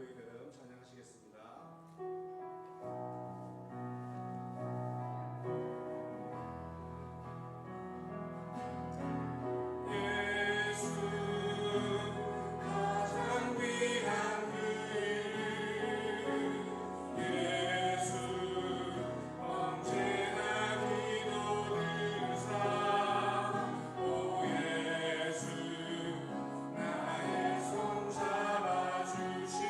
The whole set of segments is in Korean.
그의 이름 찬양하시겠습니다. 나의 손 잡아주시는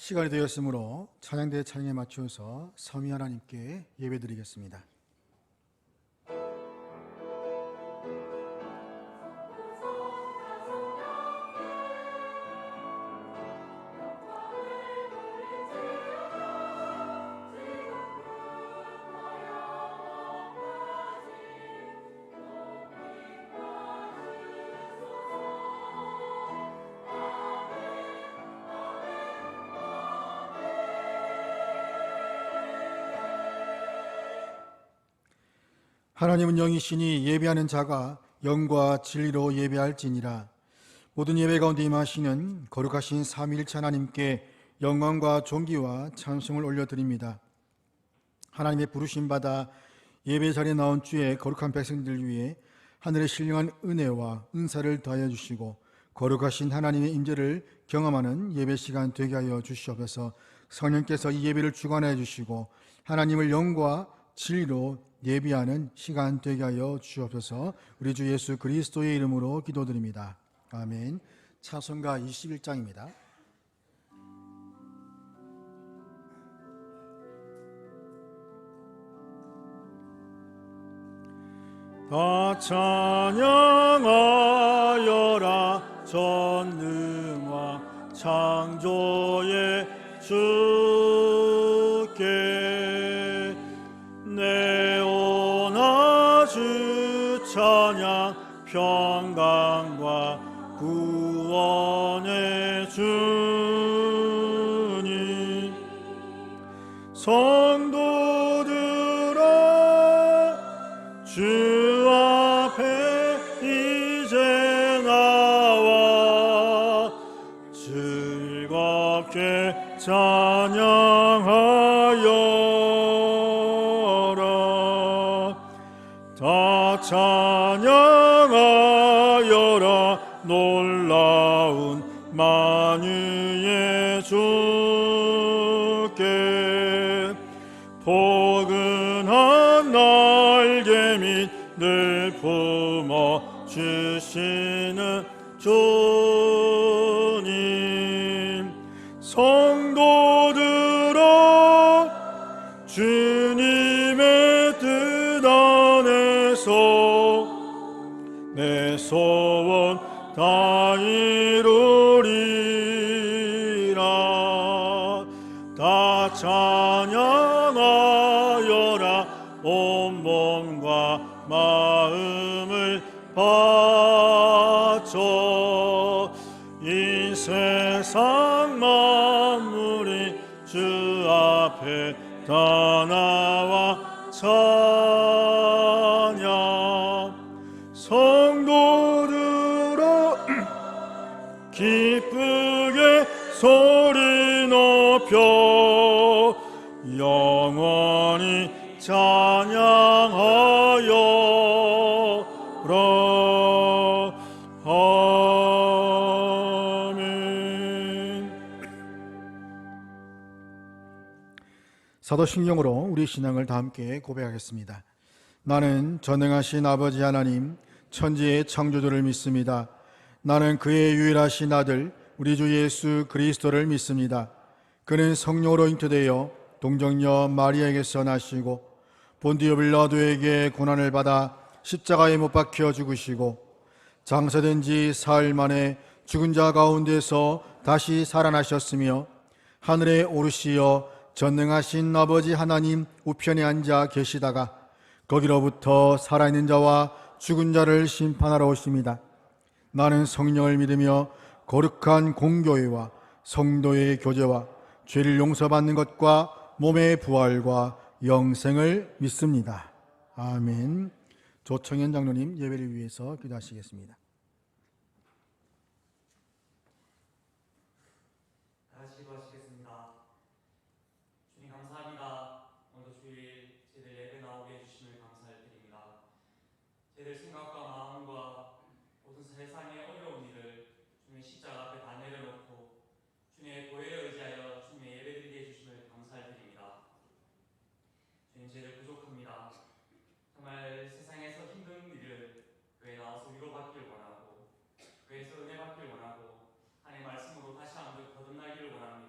시간이 되었으므로 찬양대 찬양에 맞추어서 삼위 하나님께 예배드리겠습니다. 하나님은 영이시니 예배하는 자가 영과 진리로 예배할지니라. 모든 예배 가운데 임하시는 거룩하신 삼위일체 하나님께 영광과 존귀와 찬송을 올려드립니다. 하나님의 부르심 받아 예배 자리에 나온 주의 거룩한 백성들 위해 하늘의 신령한 은혜와 은사를 더하여 주시고 거룩하신 하나님의 임재를 경험하는 예배 시간 되게 하여 주시옵소서. 성령께서 이 예배를 주관하여 주시고 하나님을 영과 진리로 예비하는 시간 되게 하여 주옵소서. 우리 주 예수 그리스도의 이름으로 기도드립니다. 아멘. 찬송가 21장입니다. 다 찬양하여라 전능와 창조의 주께 내 주 찬양 평강과 구원의 주님 성도들아 주 앞에 이제 나와 즐겁게 찬양하여라. 다 찬양하여라 놀라운 만유의 주께 포근한 날개 및 늘 품어 주시는 주님 성도들아 주님의 뜻 안에서 내 소원 다 이루리라. 다 찬양하여라 온 몸과 마음을 바쳐 이 세상 만물이 주 앞에 다 나와 찬양 성도들아 기쁘게 소리 높여 영원히 찬양하여라. 아멘. 사도신경으로 우리 신앙을 다 함께 고백하겠습니다. 나는 전능하신 아버지 하나님 천지의 창조주를 믿습니다. 나는 그의 유일하신 아들 우리 주 예수 그리스도를 믿습니다. 그는 성령으로 잉태되어 동정녀 마리아에게서 나시고 본디오 빌라도에게 고난을 받아 십자가에 못 박혀 죽으시고 장사된 지 사흘 만에 죽은 자 가운데서 다시 살아나셨으며 하늘에 오르시어 전능하신 아버지 하나님 우편에 앉아 계시다가 거기로부터 살아있는 자와 죽은 자를 심판하러 오십니다. 나는 성령을 믿으며 거룩한 공교회와 성도의 교제와 죄를 용서받는 것과 몸의 부활과 영생을 믿습니다. 아멘. 조청현 장로님 예배를 위해서 기도하시겠습니다. 다시 기도하시겠습니다. 주님 감사합니다. 오늘 주일 저희들 예배 나오게 해주심을 감사드립니다. 저희들 생각과 마음과 모든 세상의 어려운 일을 주님의 십자가 앞에 다 내려놓고 주님의 보혈에 의지하여 주님의 예배드리게 해주심을 감사드립니다. 주님 저희들 부족합니다. 정말 세상에서 힘든 일을 교회에 나와서 위로받기를 원하고 교회에서 은혜 받기를 원하고 하나님의 말씀으로 다시 한번 거듭나기를 원합니다.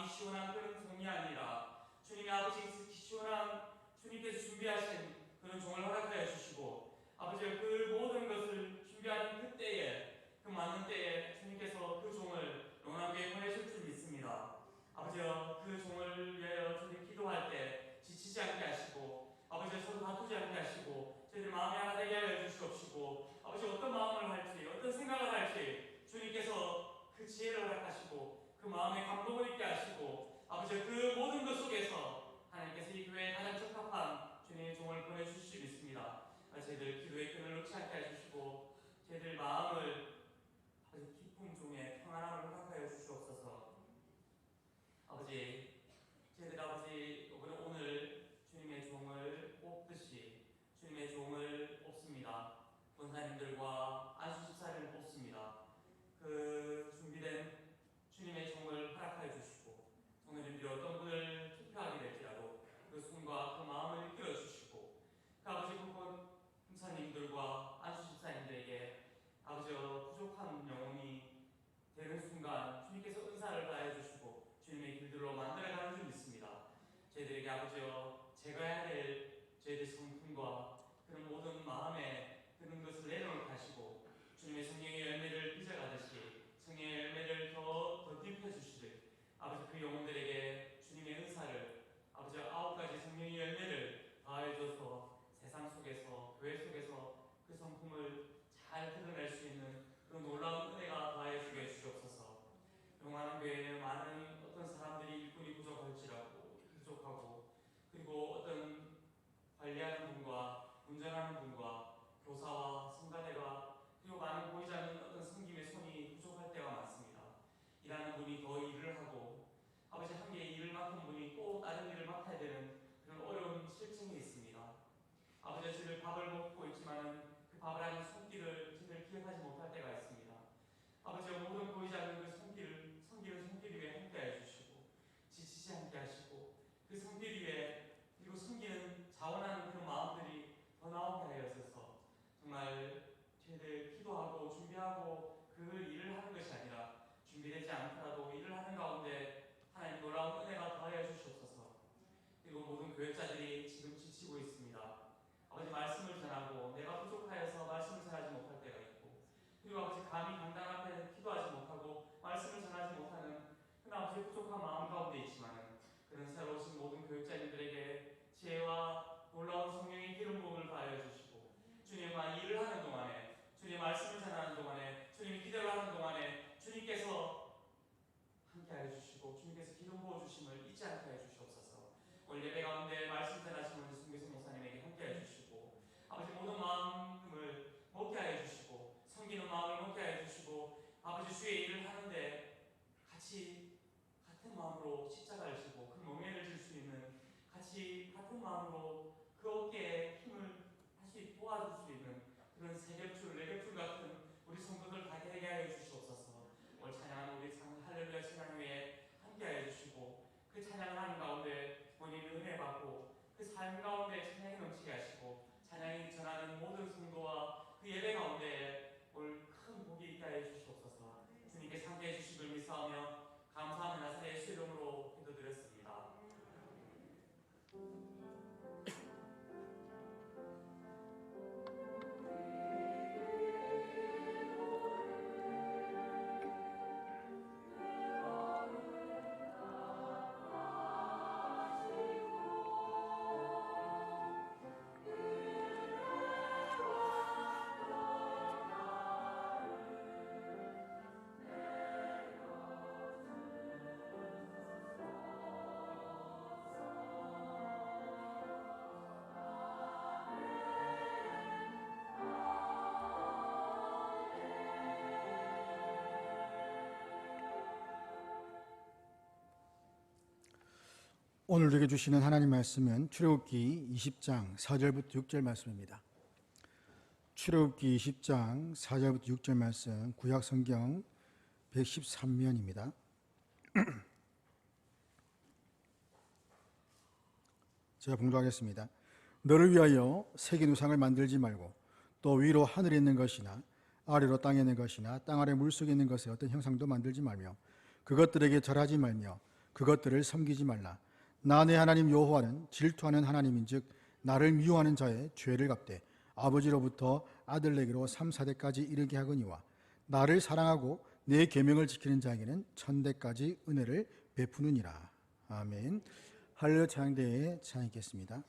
마음이 시원한 그런 종이 아니라 주님의 아버지 시원한 주님께서 준비하신 그런 종을 허락하여 주시고 아버지 그 모든 것을 준비하는 그때에 그 맞는 때에 주님께서 그 종을 영원하게 보내실 줄 믿습니다. 아버지여 그 종을 위하여 저희들 기도할 때 지치지 않게 하시고 아버지 서로 다투지 않게 하시고 저희들 마음이 하나 되게 하여 주시옵시고 아버지 어떤 마음을 할지 어떤 생각을 할지 주님께서 그 지혜를 허락하시고 그 마음에 감동을 있게 하시고 아버지 그 모든 것 속에서 하나님께서 이 교회에 가장 적합한 주님의 종을 보내주실 줄 믿습니다. 저희들 기도의 끈을 놓지 않게 해주시고 저희들 마음을 아주 깊은 종의 평안함을 허락하여 주시옵소서. 아버지 저희들 아버지 오늘 주님의 종을 뽑듯이 주님의 종을 뽑습니다. 권사님들과 안수집사를 뽑습니다. 그 준비된 주님의 종을 허락하여 주시고 성도님들이 어떤 분을 투표하게 될지라도 그 손과 그 마음을 이끌어 주시고 그 아버지 그 권사님들과 안수집사님들에게 아버지 부족한 영혼이 되는 순간 주님께서 은사를 다해 주시고 주님의 길들로 만들어가는 줄 믿습니다. 저희들에게 아버지여 제거해야 될 저희들 성품과 그런 모든 마음에 그런 것을 내려놓게 하시고 주님의 성령의 열매를 빚어가듯이 성령의 열매를 더 딥혀 주시듯 아버지 그 영혼들에게 주님의 은사를 아버지 9가지 성령의 열매를 더해줘서 세상 속에서 교회 속에서 그 성품을 잘 드러낼 수 있는 그런 놀라운 은혜가 더해 주게 주시옵소서. 영원한 교회에 많은 어떤 사람들이 일꾼이 부족하고 그리고 어떤 관리하는 분과 운전하는 분과 교사와 성가대가 그리고 많은 보이지 않는 어떤 섬김의 손이 부족할 때가 많습니다. 일하는 분이 더 일을 하고 아버지 한 개의 일을 맡은 분이 또 다른 일을 맡아야 되는 그런 어려운 실증이 있습니다. 아버지 저희들 밥을 먹고 있지만은 그 밥을 하는 손길을 저희들 기억하지 못할 때가 있습니다. 아버지 모든 보이지 않는 그 손길은 손길 위에 함께 해주시고 지치지 않게 하시고 그 손길 위에 그리고 숨기는 자원하는 그런 마음들이 더 나오게 하여서 정말 저희들 기도하고 준비하고 그 일을 하는 것이 아니라 준비되지 않더라도 일을 하는 가운데 하나님 놀라운 은혜가 더하여 주시옵소서. 그리고 모든 교역자들이 지금 지치고 있습니다. 아버지 말씀을 전하고 내가 부족하여서 말씀을 전하지 못할 때가 있고 그리고 아버지 감히 강단 앞에 기도하지 못하고 말씀을 전하지 못하는 그런 아버지의 부족한 마음 가운데 있지만 그런 새로우신 모든 교육자님들에게 지혜와 놀라운 성령의 기름 부음을 가하여 주시고 주님과 일을 하는 동안에 주님 말씀을 전하는 동안에 주님 기도를 하는 동안에 주님께서 함께하여 주시고 주님께서 기름 부어주심을 잊지 않게 해 주시옵소서. 오늘 예배 가운데 말씀 전하시는 송교수 목사님에게 함께하여 주시고 아버지 모든 마음을 먹게 하여 주시고 섬기는 마음을 먹게 하여 주시고 아버지 주의 일을 하는데 같이 같은 마음으로 십자가를 지고 그 멍에를 질 수 있는 같이 같은 마음으로 그 어깨에 힘을 다시 도와줄 수 있는 그런 세겹줄 네겹줄 같은 우리 성도들 다 되게 하여 주시옵소서. 오늘 찬양하는 우리 할렐루야 찬양회에 함께하여 주시고 그 찬양을 하는 가운데 본인의 은혜 받고 그 삶 가운데 찬양이 넘치게 하시고 찬양이 전하는 모든 성도와 그 예배 가운데 오늘 큰 복이 있게 하여 주시옵소서. 주님께서 함께해 주시길 믿사오며 감사하며 나사렛 예수 이름으로 기도드렸습니다. 오늘 우리에게 주시는 하나님 말씀은 출애굽기 20장 4절부터 6절 말씀입니다. 출애굽기 20장 4절부터 6절 말씀 구약 성경 113면입니다. 제가 봉독하겠습니다. 너를 위하여 새긴 우상을 만들지 말고 또 위로 하늘에 있는 것이나 아래로 땅에 있는 것이나 땅 아래 물속에 있는 것의 어떤 형상도 만들지 말며 그것들에게 절하지 말며 그것들을 섬기지 말라. 나 내 하나님 여호와는 질투하는 하나님인즉 나를 미워하는 자의 죄를 갚되 아버지로부터 아들에게로 3, 4대까지 이르게 하거니와 나를 사랑하고 내 계명을 지키는 자에게는 1000대까지 은혜를 베푸느니라. 아멘. 할렐루야. 찬양대에 찬양하겠습니다.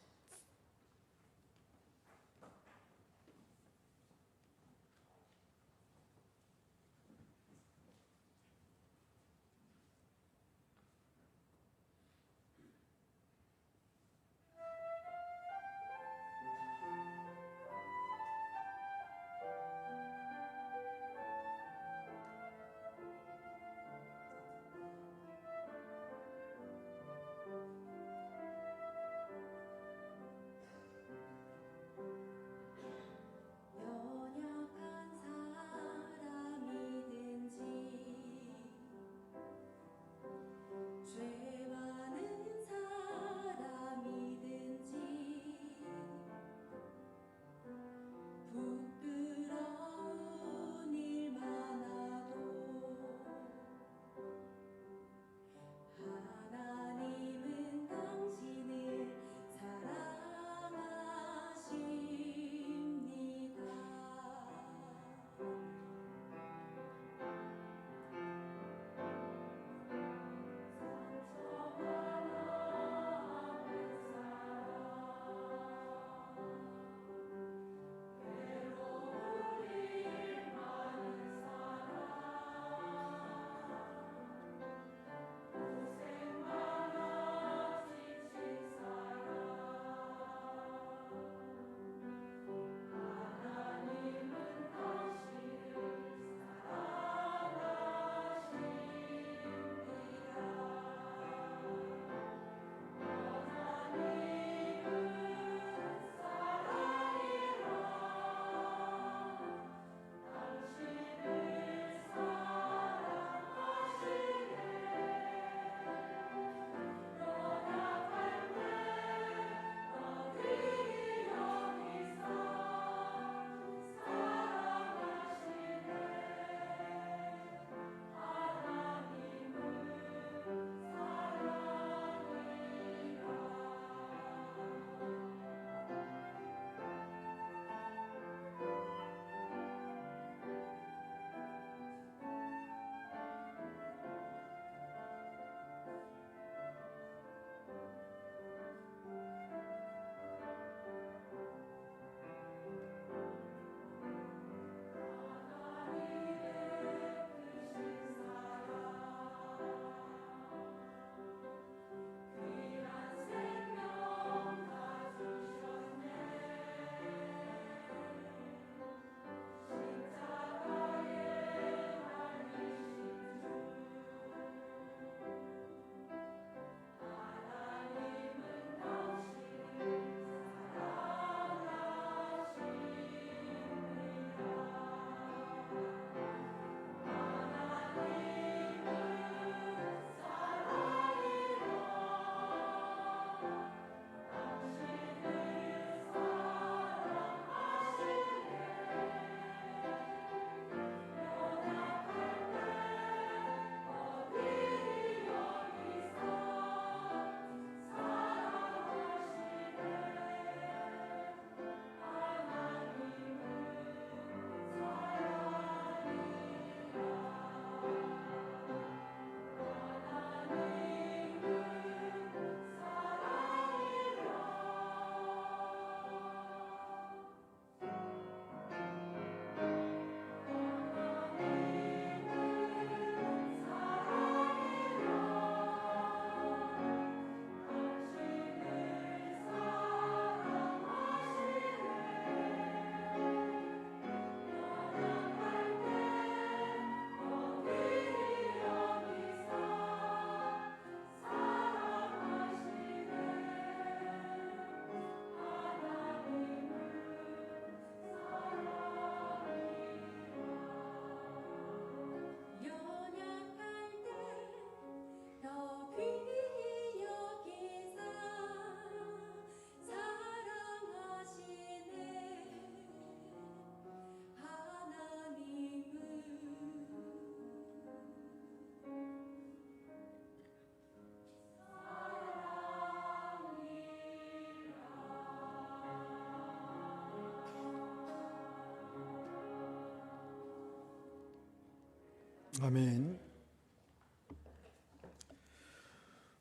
아멘.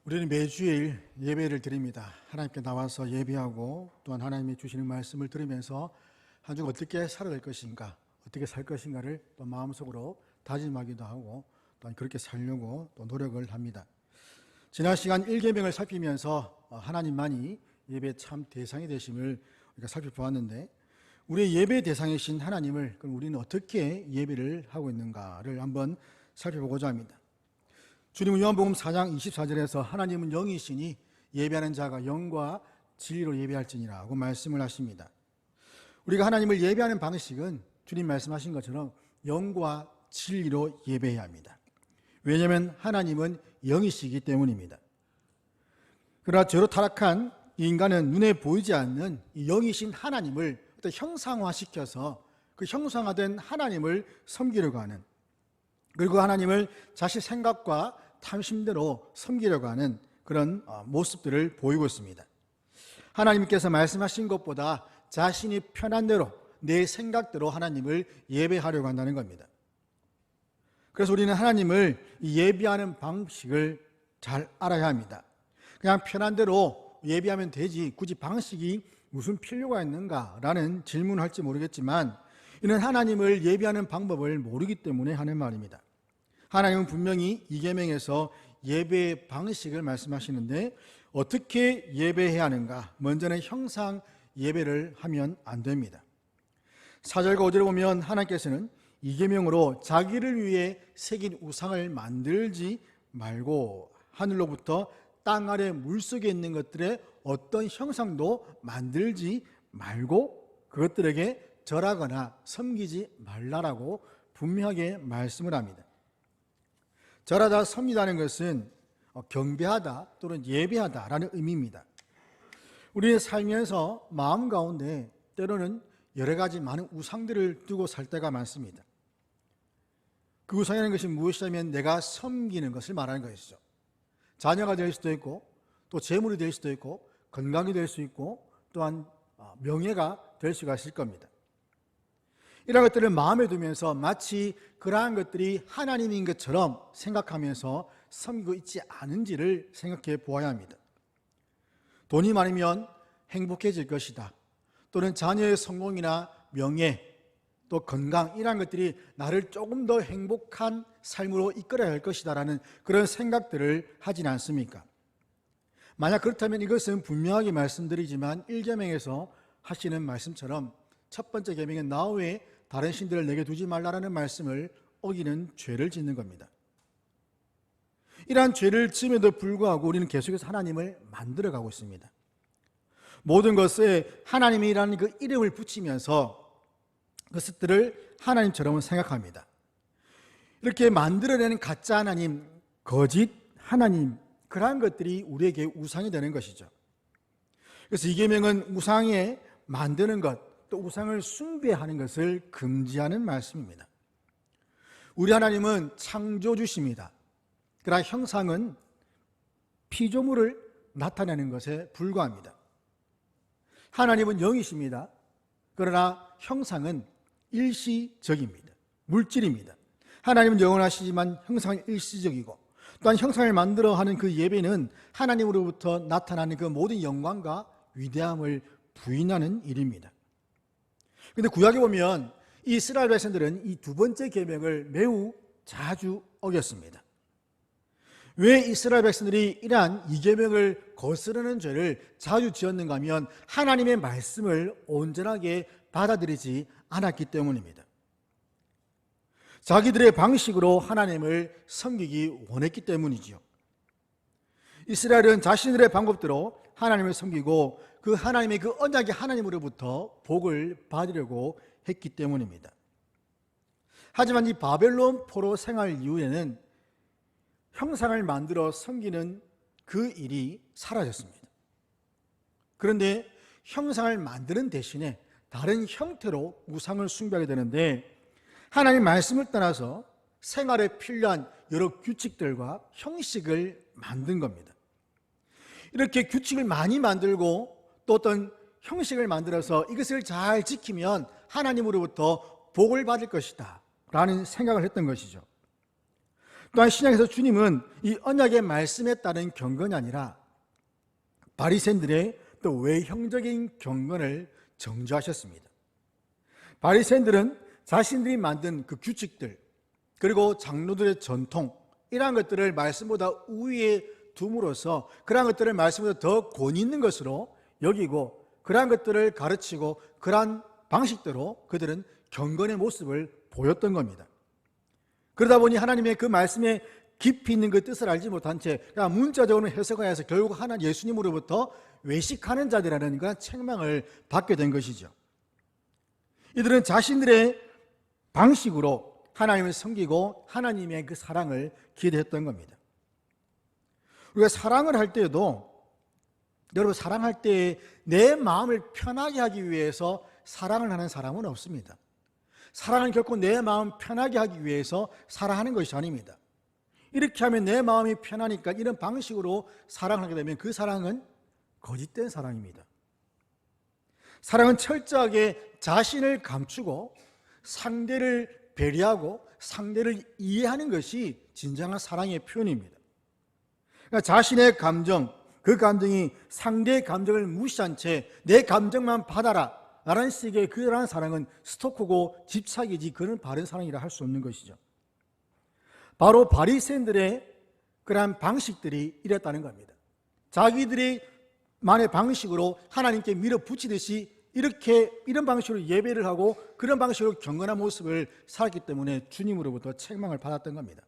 우리는 매주일 예배를 드립니다. 하나님께 나와서 예배하고 또한 하나님이 주시는 말씀을 들으면서 한 주 어떻게 살아야 될 것인가, 어떻게 살 것인가를 또 마음속으로 다짐하기도 하고 또한 그렇게 살려고 또 노력을 합니다. 지난 시간 1계명을 살피면서 하나님만이 예배 참 대상이 되심을 우리가 살펴보았는데, 우리의 예배 대상이신 하나님을 그럼 우리는 어떻게 예배를 하고 있는가를 한번 살펴보고자 합니다. 주님은 요한복음 4장 24절에서 하나님은 영이시니 예배하는 자가 영과 진리로 예배할지니라고 말씀을 하십니다. 우리가 하나님을 예배하는 방식은 주님 말씀하신 것처럼 영과 진리로 예배해야 합니다. 왜냐하면 하나님은 영이시기 때문입니다. 그러나 죄로 타락한 이 인간은 눈에 보이지 않는 이 영이신 하나님을 형상화시켜서 그 형상화된 하나님을 섬기려고 하는, 그리고 하나님을 자신 생각과 탐심대로 섬기려고 하는 그런 모습들을 보이고 있습니다. 하나님께서 말씀하신 것보다 자신이 편한 대로 내 생각대로 하나님을 예배하려고 한다는 겁니다. 그래서 우리는 하나님을 예배하는 방식을 잘 알아야 합니다. 그냥 편한 대로 예배하면 되지 굳이 방식이 무슨 필요가 있는가라는 질문을 할지 모르겠지만, 이는 하나님을 예배하는 방법을 모르기 때문에 하는 말입니다. 하나님은 분명히 이 계명에서 예배의 방식을 말씀하시는데, 어떻게 예배해야 하는가? 먼저는 형상 예배를 하면 안 됩니다. 4절과 5절을 보면 하나님께서는 이 계명으로 자기를 위해 새긴 우상을 만들지 말고 하늘로부터 땅 아래 물속에 있는 것들의 어떤 형상도 만들지 말고 그것들에게 절하거나 섬기지 말라라고 분명하게 말씀을 합니다. 절하다, 섬기다는 것은 경배하다 또는 예배하다라는 의미입니다. 우리의 살면서 마음 가운데 때로는 여러 가지 많은 우상들을 두고 살 때가 많습니다. 그 우상이라는 것이 무엇이냐면 내가 섬기는 것을 말하는 것이죠. 자녀가 될 수도 있고, 또 재물이 될 수도 있고, 건강이 될 수 있고, 또한 명예가 될 수가 있을 겁니다. 이런 것들을 마음에 두면서 마치 그러한 것들이 하나님인 것처럼 생각하면서 섬기고 있지 않은지를 생각해 보아야 합니다. 돈이 많으면 행복해질 것이다, 또는 자녀의 성공이나 명예, 또 건강, 이러한 것들이 나를 조금 더 행복한 삶으로 이끌어야 할 것이다 라는 그런 생각들을 하진 않습니까? 만약 그렇다면 이것은 분명하게 말씀드리지만 1계명에서 하시는 말씀처럼 첫 번째 계명은 나 외에 다른 신들을 내게 두지 말라라는 말씀을 어기는 죄를 짓는 겁니다. 이러한 죄를 지음에도 불구하고 우리는 계속해서 하나님을 만들어가고 있습니다. 모든 것에 하나님이라는 그 이름을 붙이면서 그것들을 하나님처럼 생각합니다. 이렇게 만들어내는 가짜 하나님, 거짓 하나님, 그러한 것들이 우리에게 우상이 되는 것이죠. 그래서 이 계명은 우상에 만드는 것, 또 우상을 숭배하는 것을 금지하는 말씀입니다. 우리 하나님은 창조주십니다. 그러나 형상은 피조물을 나타내는 것에 불과합니다. 하나님은 영이십니다. 그러나 형상은 일시적입니다. 물질입니다. 하나님은 영원하시지만 형상은 일시적이고, 또한 형상을 만들어 하는 그 예배는 하나님으로부터 나타나는 그 모든 영광과 위대함을 부인하는 일입니다. 그런데 구약에 보면 이스라엘 백성들은 이 두 번째 계명을 매우 자주 어겼습니다. 왜 이스라엘 백성들이 이러한 이 계명을 거스르는 죄를 자주 지었는가 하면 하나님의 말씀을 온전하게 받아들이지 않았기 때문입니다. 자기들의 방식으로 하나님을 섬기기 원했기 때문이지요. 이스라엘은 자신들의 방법대로 하나님을 섬기고 그 하나님의 그 언약의 하나님으로부터 복을 받으려고 했기 때문입니다. 하지만 이 바벨론 포로 생활 이후에는 형상을 만들어 섬기는 그 일이 사라졌습니다. 그런데 형상을 만드는 대신에 다른 형태로 우상을 숭배하게 되는데, 하나님 말씀을 떠나서 생활에 필요한 여러 규칙들과 형식을 만든 겁니다. 이렇게 규칙을 많이 만들고 또 어떤 형식을 만들어서 이것을 잘 지키면 하나님으로부터 복을 받을 것이다 라는 생각을 했던 것이죠. 또한 신약에서 주님은 이 언약의 말씀에 따른 경건이 아니라 바리새인들의 또 외형적인 경건을 정죄하셨습니다. 바리새인들은 자신들이 만든 그 규칙들, 그리고 장로들의 전통, 이러한 것들을 말씀보다 우위에 둠으로써 그러한 것들을 말씀보다 더 권위 있는 것으로 여기고, 그러한 것들을 가르치고 그러한 방식대로 그들은 경건의 모습을 보였던 겁니다. 그러다 보니 하나님의 그 말씀에 깊이 있는 그 뜻을 알지 못한 채 그냥 문자적으로 해석하여서 결국 예수님으로부터 외식하는 자들이라는 그런 책망을 받게 된 것이죠. 이들은 자신들의 방식으로 하나님을 섬기고 하나님의 그 사랑을 기대했던 겁니다. 우리가 사랑을 할 때에도, 여러분, 사랑할 때 내 마음을 편하게 하기 위해서 사랑을 하는 사람은 없습니다. 사랑은 결코 내 마음 편하게 하기 위해서 사랑하는 것이 아닙니다. 이렇게 하면 내 마음이 편하니까 이런 방식으로 사랑을 하게 되면 그 사랑은 거짓된 사랑입니다. 사랑은 철저하게 자신을 감추고 상대를 배려하고 상대를 이해하는 것이 진정한 사랑의 표현입니다. 그러니까 자신의 감정, 그 감정이 상대의 감정을 무시한 채 내 감정만 받아라 라는 식의 그러한 사랑은 스토커고 집착이지 그런 바른 사랑이라 할 수 없는 것이죠. 바로 바리새인들의 그러한 방식들이 이랬다는 겁니다. 자기들이 만의 방식으로 하나님께 밀어붙이듯이 이런 방식으로 예배를 하고 그런 방식으로 경건한 모습을 살았기 때문에 주님으로부터 책망을 받았던 겁니다.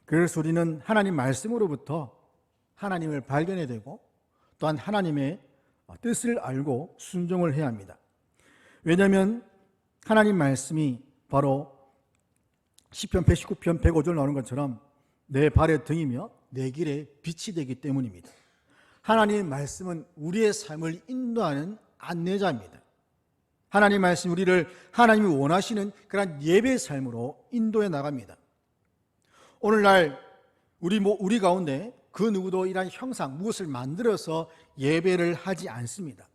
그래서 우리는 하나님 말씀으로부터 하나님을 발견해야 되고 또한 하나님의 뜻을 알고 순종을 해야 합니다. 왜냐하면 하나님 말씀이 바로 시편 119편 105절 나오는 것처럼 내 발의 등이며 내 길의 빛이 되기 때문입니다. 하나님의 말씀은 우리의 삶을 인도하는 안내자입니다. 하나님 말씀, 우리를 하나님이 원하시는 그런 예배의 삶으로 인도해 나갑니다. 오늘날 우리 가운데 그 누구도 이러한 형상, 무엇을 만들어서 예배를 하지 않습니다.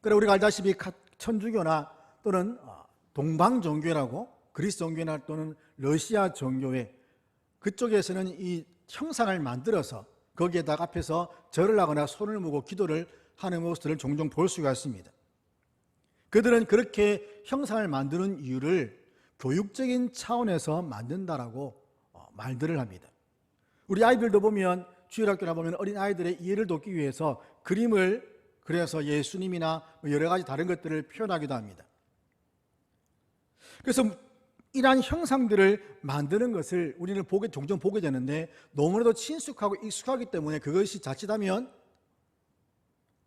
그래 우리가 알다시피 천주교나 또는 동방 종교라고 그리스 종교나 또는 러시아 종교회 그쪽에서는 이 형상을 만들어서 거기에다가 앞에서 절을 하거나 손을 모고 기도를 하는 모습들을 종종 볼 수가 있습니다. 그들은 그렇게 형상을 만드는 이유를 교육적인 차원에서 만든다라고 말들을 합니다. 우리 아이들도 보면 주일학교나 보면 어린 아이들의 이해를 돕기 위해서 그림을 그려서 예수님이나 여러 가지 다른 것들을 표현하기도 합니다. 그래서 이러한 형상들을 만드는 것을 우리는 종종 보게 되는데 너무나도 친숙하고 익숙하기 때문에 그것이 자칫하면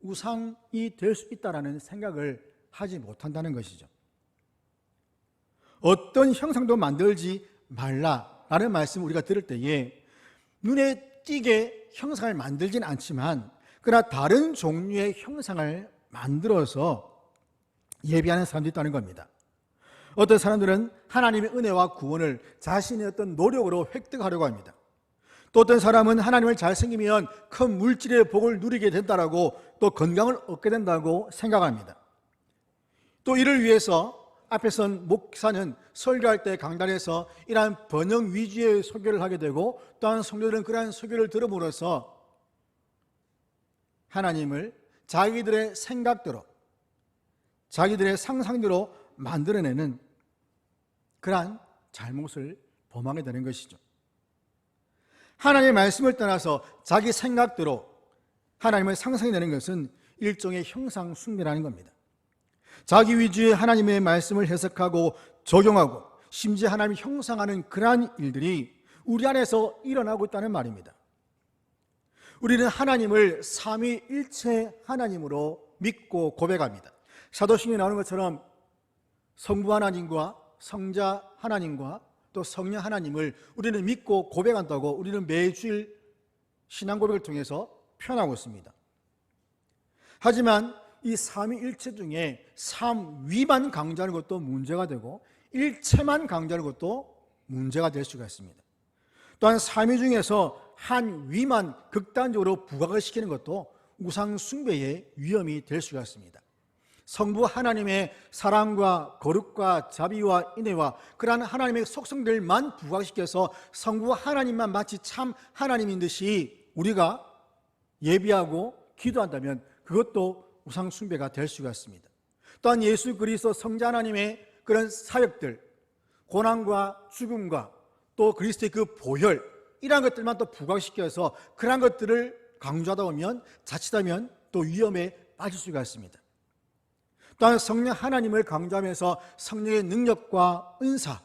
우상이 될 수 있다는 생각을 하지 못한다는 것이죠. 어떤 형상도 만들지 말라라는 말씀을 우리가 들을 때에 눈에 띄게 형상을 만들진 않지만 그러나 다른 종류의 형상을 만들어서 예배하는 사람도 있다는 겁니다. 어떤 사람들은 하나님의 은혜와 구원을 자신의 어떤 노력으로 획득하려고 합니다. 또 어떤 사람은 하나님을 잘 섬기면 큰 물질의 복을 누리게 된다라고 또 건강을 얻게 된다고 생각합니다. 또 이를 위해서 앞에선 목사는 설교할 때 강단에서 이러한 번역 위주의 설교를 하게 되고 또한 성도들은 그러한 설교를 들음으로써 하나님을 자기들의 생각대로 자기들의 상상대로 만들어내는 그러한 잘못을 범하게 되는 것이죠. 하나님의 말씀을 떠나서 자기 생각대로 하나님을 상상해내는 것은 일종의 형상 숭배라는 겁니다. 자기 위주의 하나님의 말씀을 해석하고 적용하고 심지어 하나님을 형상하는 그러한 일들이 우리 안에서 일어나고 있다는 말입니다. 우리는 하나님을 삼위일체 하나님으로 믿고 고백합니다. 사도신경에 나오는 것처럼 성부 하나님과 성자 하나님과 또 성령 하나님을 우리는 믿고 고백한다고 우리는 매주일 신앙 고백을 통해서 표현하고 있습니다. 하지만 이 삼위일체 중에 삼위만 강조하는 것도 문제가 되고 일체만 강조하는 것도 문제가 될 수가 있습니다. 또한 삼위 중에서 한 위만 극단적으로 부각을 시키는 것도 우상 숭배의 위험이 될 수가 있습니다. 성부 하나님의 사랑과 거룩과 자비와 인애와 그러한 하나님의 속성들만 부각시켜서 성부 하나님만 마치 참 하나님인 듯이 우리가 예비하고 기도한다면 그것도 우상 숭배가 될 수가 있습니다. 또한 예수 그리스도 성자 하나님의 그런 사역들, 고난과 죽음과 또 그리스도의 그 보혈, 이러한 것들만 또 부각시켜서 그러한 것들을 강조하다 보면 자칫하면 또 위험에 빠질 수가 있습니다. 또한 성령 하나님을 강조하면서 성령의 능력과 은사,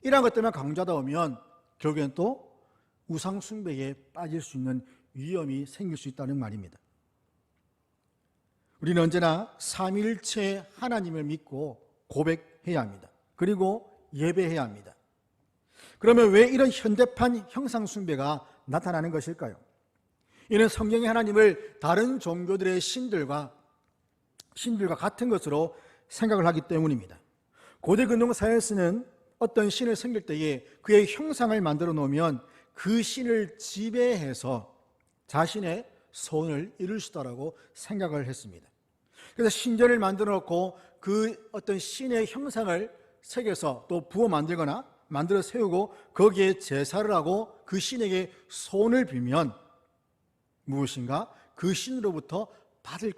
이러한 것들만 강조하다 보면 결국엔 또 우상 숭배에 빠질 수 있는 위험이 생길 수 있다는 말입니다. 우리는 언제나 삼위일체 하나님을 믿고 고백해야 합니다. 그리고 예배해야 합니다. 그러면 왜 이런 현대판 형상 숭배가 나타나는 것일까요? 이는 성경의 하나님을 다른 종교들의 신들과 같은 것으로 생각을 하기 때문입니다. 고대 근동 사회에서는 어떤 신을 섬길 때에 그의 형상을 만들어 놓으면 그 신을 지배해서 자신의 소원을 이룰 수 있다고 생각을 했습니다. 그래서 신전을 만들어 놓고 그 어떤 신의 형상을 새겨서 또 부어 만들거나 만들어 세우고 거기에 제사를 하고 그 신에게 소원을 빌면 무엇인가 그 신으로부터 받을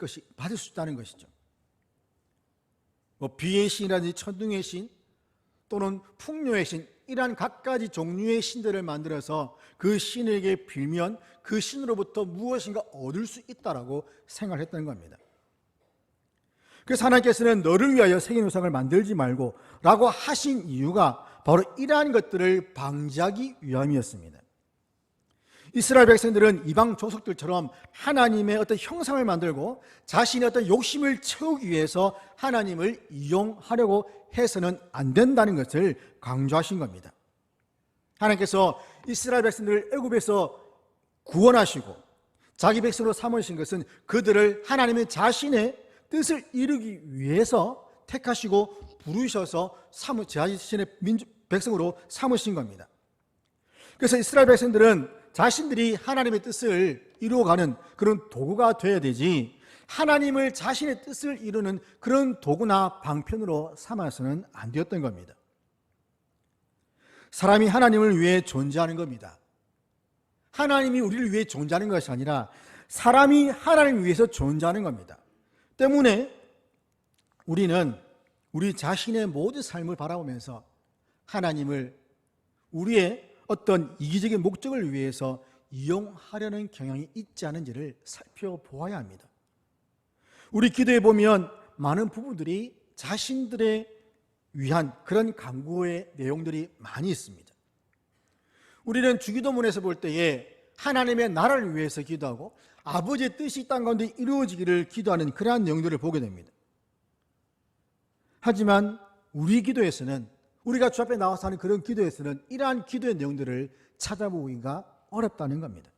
수 있다는 것이죠. 비의 신이라든지 천둥의 신 또는 풍요의 신, 이러한 각가지 종류의 신들을 만들어서 그 신에게 빌면 그 신으로부터 무엇인가 얻을 수 있다라고 생각했던 겁니다. 그래서 하나님께서는 너를 위하여 새긴 우상을 만들지 말고 라고 하신 이유가 바로 이러한 것들을 방지하기 위함이었습니다. 이스라엘 백성들은 이방 족속들처럼 하나님의 어떤 형상을 만들고 자신의 어떤 욕심을 채우기 위해서 하나님을 이용하려고 해서는 안 된다는 것을 강조하신 겁니다. 하나님께서 이스라엘 백성들을 애굽에서 구원하시고 자기 백성으로 삼으신 것은 그들을 하나님의 자신의 뜻을 이루기 위해서 택하시고 부르셔서 자신의 백성으로 삼으신 겁니다. 그래서 이스라엘 백성들은 자신들이 하나님의 뜻을 이루어가는 그런 도구가 되어야 되지 하나님을 자신의 뜻을 이루는 그런 도구나 방편으로 삼아서는 안 되었던 겁니다. 사람이 하나님을 위해 존재하는 겁니다. 하나님이 우리를 위해 존재하는 것이 아니라 사람이 하나님을 위해서 존재하는 겁니다. 때문에 우리는 우리 자신의 모든 삶을 바라보면서 하나님을 우리의 어떤 이기적인 목적을 위해서 이용하려는 경향이 있지 않은지를 살펴보아야 합니다. 우리 기도에 보면 많은 부부들이 자신들의 위한 그런 간구의 내용들이 많이 있습니다. 우리는 주기도문에서 볼 때에 하나님의 나라를 위해서 기도하고 아버지의 뜻이 땅 가운데 이루어지기를 기도하는 그러한 내용들을 보게 됩니다. 하지만 우리 기도에서는 우리가 주 앞에 나와서 하는 그런 기도에서는 이러한 기도의 내용들을 찾아보기가 어렵다는 겁니다.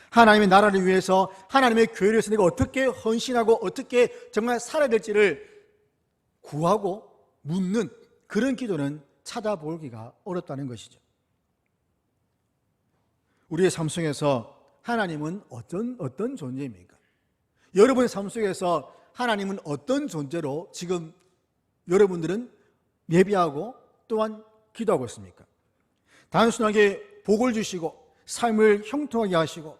하나님의 나라를 위해서 하나님의 교회를 위해서 내가 어떻게 헌신하고 어떻게 정말 살아야 될지를 구하고 묻는 그런 기도는 찾아보기가 어렵다는 것이죠. 우리의 삶 속에서 하나님은 어떤 존재입니까? 여러분의 삶 속에서 하나님은 어떤 존재로 지금 여러분들은 예비하고 또한 기도하고 있습니까? 단순하게 복을 주시고 삶을 형통하게 하시고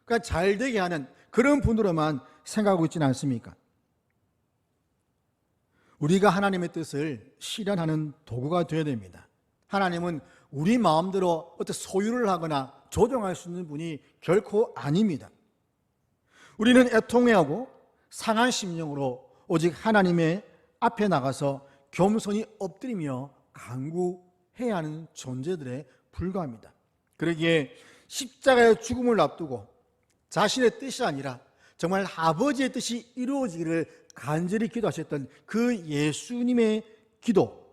그러니까 잘 되게 하는 그런 분으로만 생각하고 있지는 않습니까? 우리가 하나님의 뜻을 실현하는 도구가 되어야 됩니다. 하나님은 우리 마음대로 어떤 소유를 하거나 조정할 수 있는 분이 결코 아닙니다. 우리는 애통해하고 상한 심령으로 오직 하나님의 앞에 나가서 겸손히 엎드리며 간구해야 하는 존재들에 불과합니다. 그러기에 십자가의 죽음을 앞두고 자신의 뜻이 아니라 정말 아버지의 뜻이 이루어지기를 간절히 기도하셨던 그 예수님의 기도,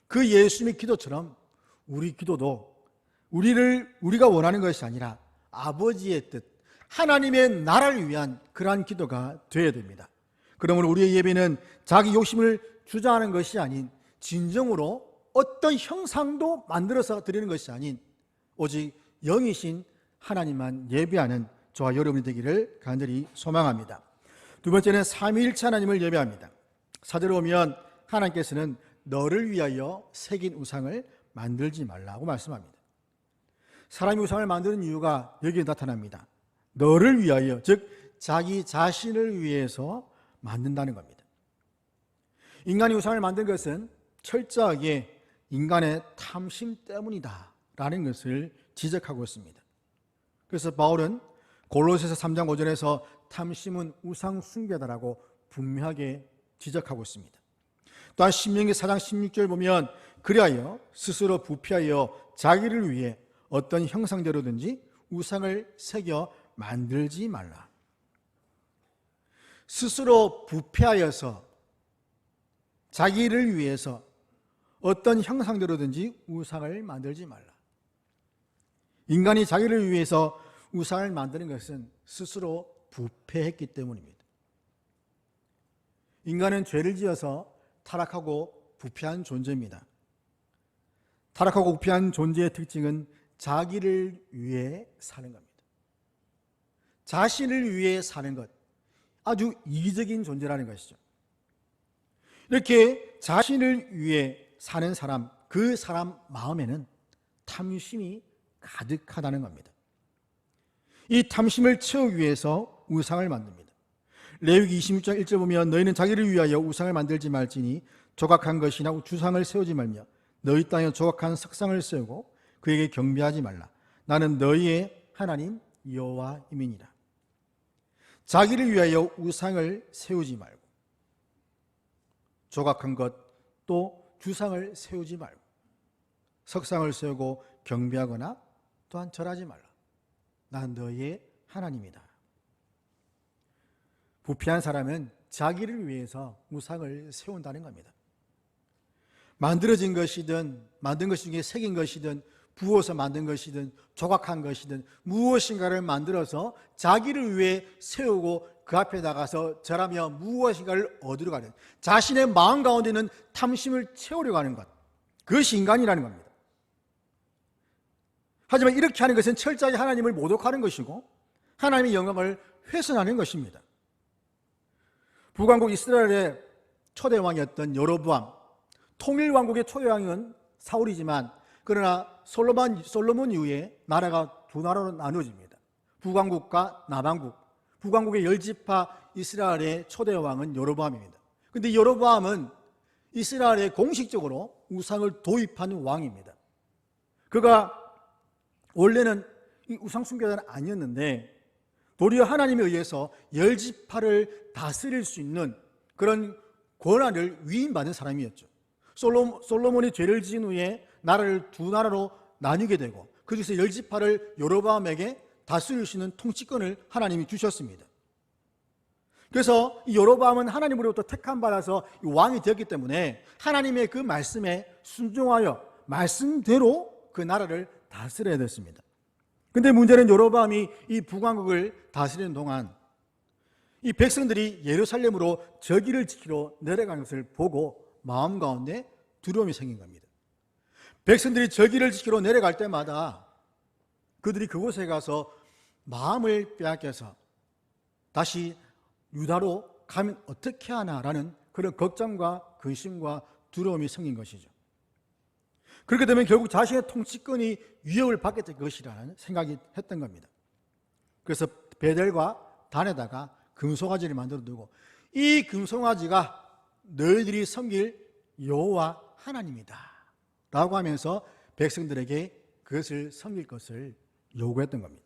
그 예수님의 기도처럼 우리 기도도 우리가 원하는 것이 아니라 아버지의 뜻, 하나님의 나라를 위한 그러한 기도가 되어야 됩니다. 그러므로 우리의 예배는 자기 욕심을 주장하는 것이 아닌 진정으로 어떤 형상도 만들어서 드리는 것이 아닌 오직 영이신 하나님만 예배하는 저와 여러분이 되기를 간절히 소망합니다. 두 번째는 삼위일체 하나님을 예배합니다. 4절에 보면 하나님께서는 너를 위하여 새긴 우상을 만들지 말라고 말씀합니다. 사람이 우상을 만드는 이유가 여기에 나타납니다. 너를 위하여, 즉 자기 자신을 위해서 만든다는 겁니다. 인간이 우상을 만든 것은 철저하게 인간의 탐심 때문이다 라는 것을 지적하고 있습니다. 그래서 바울은 골로새서 3장 5절에서 탐심은 우상 숭배다라고 분명하게 지적하고 있습니다. 또한 신명기 4장 16절 보면 그리하여 스스로 부패하여 자기를 위해 어떤 형상대로든지 우상을 새겨 만들지 말라. 스스로 부패하여서 자기를 위해서 어떤 형상대로든지 우상을 만들지 말라. 인간이 자기를 위해서 우상을 만드는 것은 스스로 부패했기 때문입니다. 인간은 죄를 지어서 타락하고 부패한 존재입니다. 타락하고 부패한 존재의 특징은 자기를 위해 사는 겁니다. 자신을 위해 사는 것, 아주 이기적인 존재라는 것이죠. 이렇게 자신을 위해 사는 사람, 그 사람 마음에는 탐심이 가득하다는 겁니다. 이 탐심을 채우기 위해서 우상을 만듭니다. 레위기 26장 1절 보면 너희는 자기를 위하여 우상을 만들지 말지니 조각한 것이나 주상을 세우지 말며 너희 땅에 조각한 석상을 세우고 그에게 경배하지 말라. 나는 너희의 하나님 여호와임이니라. 자기를 위하여 우상을 세우지 말고 조각한 것 또 주상을 세우지 말고 석상을 세우고 경배하거나 또한 절하지 말라. 난 너희의 하나님이다. 부패한 사람은 자기를 위해서 우상을 세운다는 겁니다. 만들어진 것이든 만든 것 중에 새긴 것이든 부어서 만든 것이든 조각한 것이든 무엇인가를 만들어서 자기를 위해 세우고 그 앞에 나가서 절하며 무엇인가를 얻으러 가는, 자신의 마음 가운데는 탐심을 채우려고 하는 것, 그것이 인간이라는 겁니다. 하지만 이렇게 하는 것은 철저하게 하나님을 모독하는 것이고 하나님의 영광을 훼손하는 것입니다. 북왕국 이스라엘의 초대 왕이었던 여로보암, 통일왕국의 초대 왕은 사울이지만 그러나 솔로몬 이후에 나라가 두 나라로 나누어집니다. 북왕국과 남왕국. 북왕국의 10지파 이스라엘의 초대 왕은 여로보암입니다. 그런데 여로보암은 이스라엘에 공식적으로 우상을 도입한 왕입니다. 그가 원래는 이 우상 숭배자는 아니었는데 도리어 하나님에 의해서 10지파를 다스릴 수 있는 그런 권한을 위임받은 사람이었죠. 솔로몬이 죄를 지은 후에 나라를 두 나라로 나뉘게 되고 그 중에서 10지파를 여로보암에게 다스릴 수 있는 통치권을 하나님이 주셨습니다. 그래서 이 여로보암은 하나님으로부터 택함받아서 왕이 되었기 때문에 하나님의 그 말씀에 순종하여 말씀대로 그 나라를 다스려야 됐습니다. 그런데 문제는 여로보암이 이 북왕국을 다스리는 동안 이 백성들이 예루살렘으로 저기를 지키러 내려가는 것을 보고 마음 가운데 두려움이 생긴 겁니다. 백성들이 저기를 지키러 내려갈 때마다 그들이 그곳에 가서 마음을 빼앗겨서 다시 유다로 가면 어떻게 하나라는 그런 걱정과 근심과 두려움이 생긴 것이죠. 그렇게 되면 결국 자신의 통치권이 위협을 받게 될 것이라는 생각이 했던 겁니다. 그래서 베델과 단에다가 금송아지를 만들어 두고 이 금송아지가 너희들이 섬길 여호와 하나님이다 라고 하면서 백성들에게 그것을 섬길 것을 요구했던 겁니다.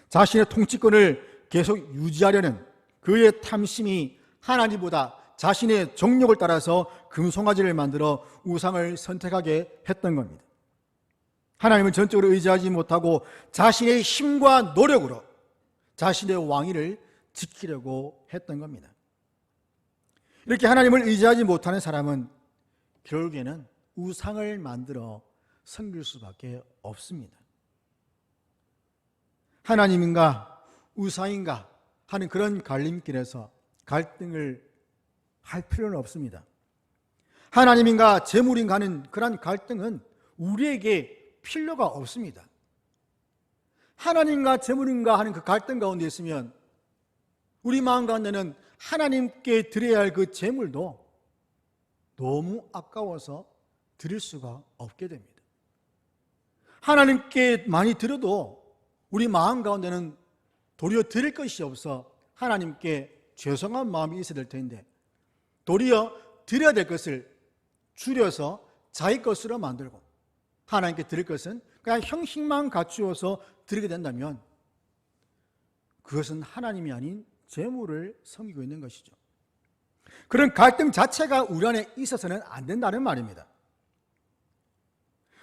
자신의 통치권을 계속 유지하려는 그의 탐심이 하나님보다 자신의 정욕을 따라서 금송아지를 만들어 우상을 선택하게 했던 겁니다. 하나님을 전적으로 의지하지 못하고 자신의 힘과 노력으로 자신의 왕위를 지키려고 했던 겁니다. 이렇게 하나님을 의지하지 못하는 사람은 결국에는 우상을 만들어 섬길 수밖에 없습니다. 하나님인가 우상인가 하는 그런 갈림길에서 갈등을 할 필요는 없습니다. 하나님인가 재물인가 하는 그런 갈등은 우리에게 필요가 없습니다. 하나님과 재물인가 하는 그 갈등 가운데 있으면 우리 마음 가운데는 하나님께 드려야 할 그 제물도 너무 아까워서 드릴 수가 없게 됩니다. 하나님께 많이 드려도 우리 마음 가운데는 도리어 드릴 것이 없어 하나님께 죄송한 마음이 있어야 될 텐데, 도리어 드려야 될 것을 줄여서 자기 것으로 만들고 하나님께 드릴 것은 그냥 형식만 갖추어서 드리게 된다면 그것은 하나님이 아닌 재물을 섬기고 있는 것이죠. 그런 갈등 자체가 우리 안에 있어서는 안 된다는 말입니다.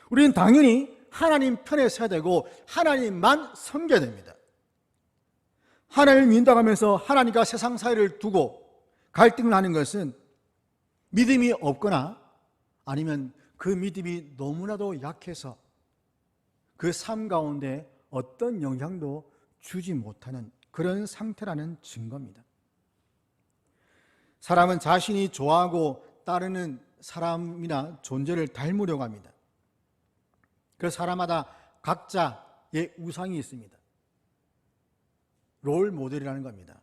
우리는 당연히 하나님 편에 서야 되고 하나님만 섬겨야 됩니다. 하나님을 믿는다면서 하나님과 세상 사이를 두고 갈등을 하는 것은 믿음이 없거나 아니면 그 믿음이 너무나도 약해서 그 삶 가운데 어떤 영향도 주지 못하는 그런 상태라는 증거입니다. 사람은 자신이 좋아하고 따르는 사람이나 존재를 닮으려고 합니다. 그 사람마다 각자의 우상이 있습니다. 롤 모델이라는 겁니다.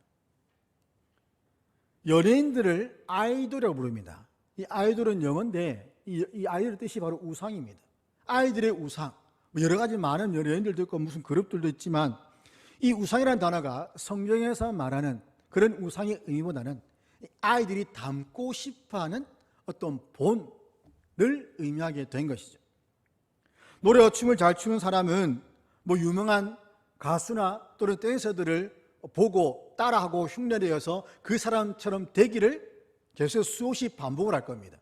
연예인들을 아이돌이라고 부릅니다. 이 아이돌은 영어인데 이 아이돌의 뜻이 바로 우상입니다. 아이들의 우상, 여러 가지 많은 연예인들도 있고 무슨 그룹들도 있지만 이 우상이라는 단어가 성경에서 말하는 그런 우상의 의미보다는 아이들이 닮고 싶어하는 어떤 본을 의미하게 된 것이죠. 노래와 춤을 잘 추는 사람은 유명한 가수나 또는 댄서들을 보고 따라하고 흉내내어서 그 사람처럼 되기를 계속 수없이 반복을 할 겁니다.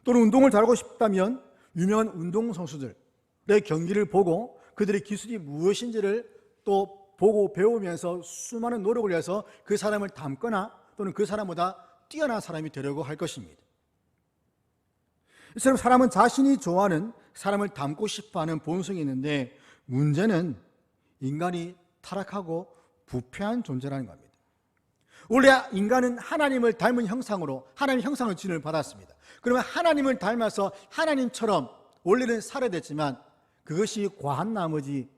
또는 운동을 잘하고 싶다면 유명한 운동선수들의 경기를 보고 그들의 기술이 무엇인지를 또 보고 배우면서 수많은 노력을 해서 그 사람을 닮거나 또는 그 사람보다 뛰어난 사람이 되려고 할 것입니다. 이처럼 사람은 자신이 좋아하는 사람을 닮고 싶어하는 본성이 있는데 문제는 인간이 타락하고 부패한 존재라는 겁니다. 원래 인간은 하나님을 닮은 형상으로 하나님의 형상을 지음을 받았습니다. 그러면 하나님을 닮아서 하나님처럼 원래는 살아야 됐지만 그것이 과한 나머지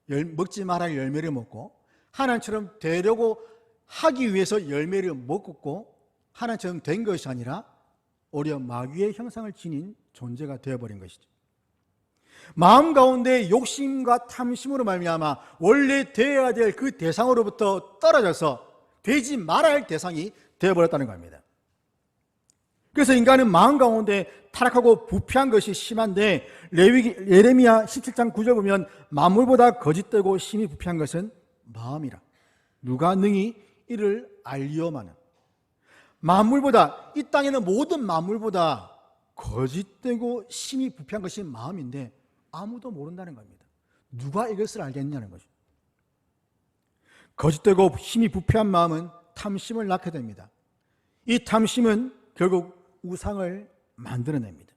먹지 말아야 할 열매를 먹고 하나님처럼 되려고 하기 위해서 열매를 먹고 하나님처럼 된 것이 아니라 오히려 마귀의 형상을 지닌 존재가 되어버린 것이죠. 마음 가운데 욕심과 탐심으로 말미암아 원래 되어야 될 그 대상으로부터 떨어져서 되지 말아야 할 대상이 되어버렸다는 겁니다. 그래서 인간은 마음 가운데 타락하고 부패한 것이 심한데 예레미야 17장 9절 보면 만물보다 거짓되고 심히 부패한 것은 마음이라 누가 능히 이를 알리오마는. 만물보다, 이 땅에 있는 모든 만물보다 거짓되고 심히 부패한 것이 마음인데 아무도 모른다는 겁니다. 누가 이것을 알겠냐는 거죠. 거짓되고 심히 부패한 마음은 탐심을 낳게 됩니다. 이 탐심은 결국 우상을 만들어냅니다.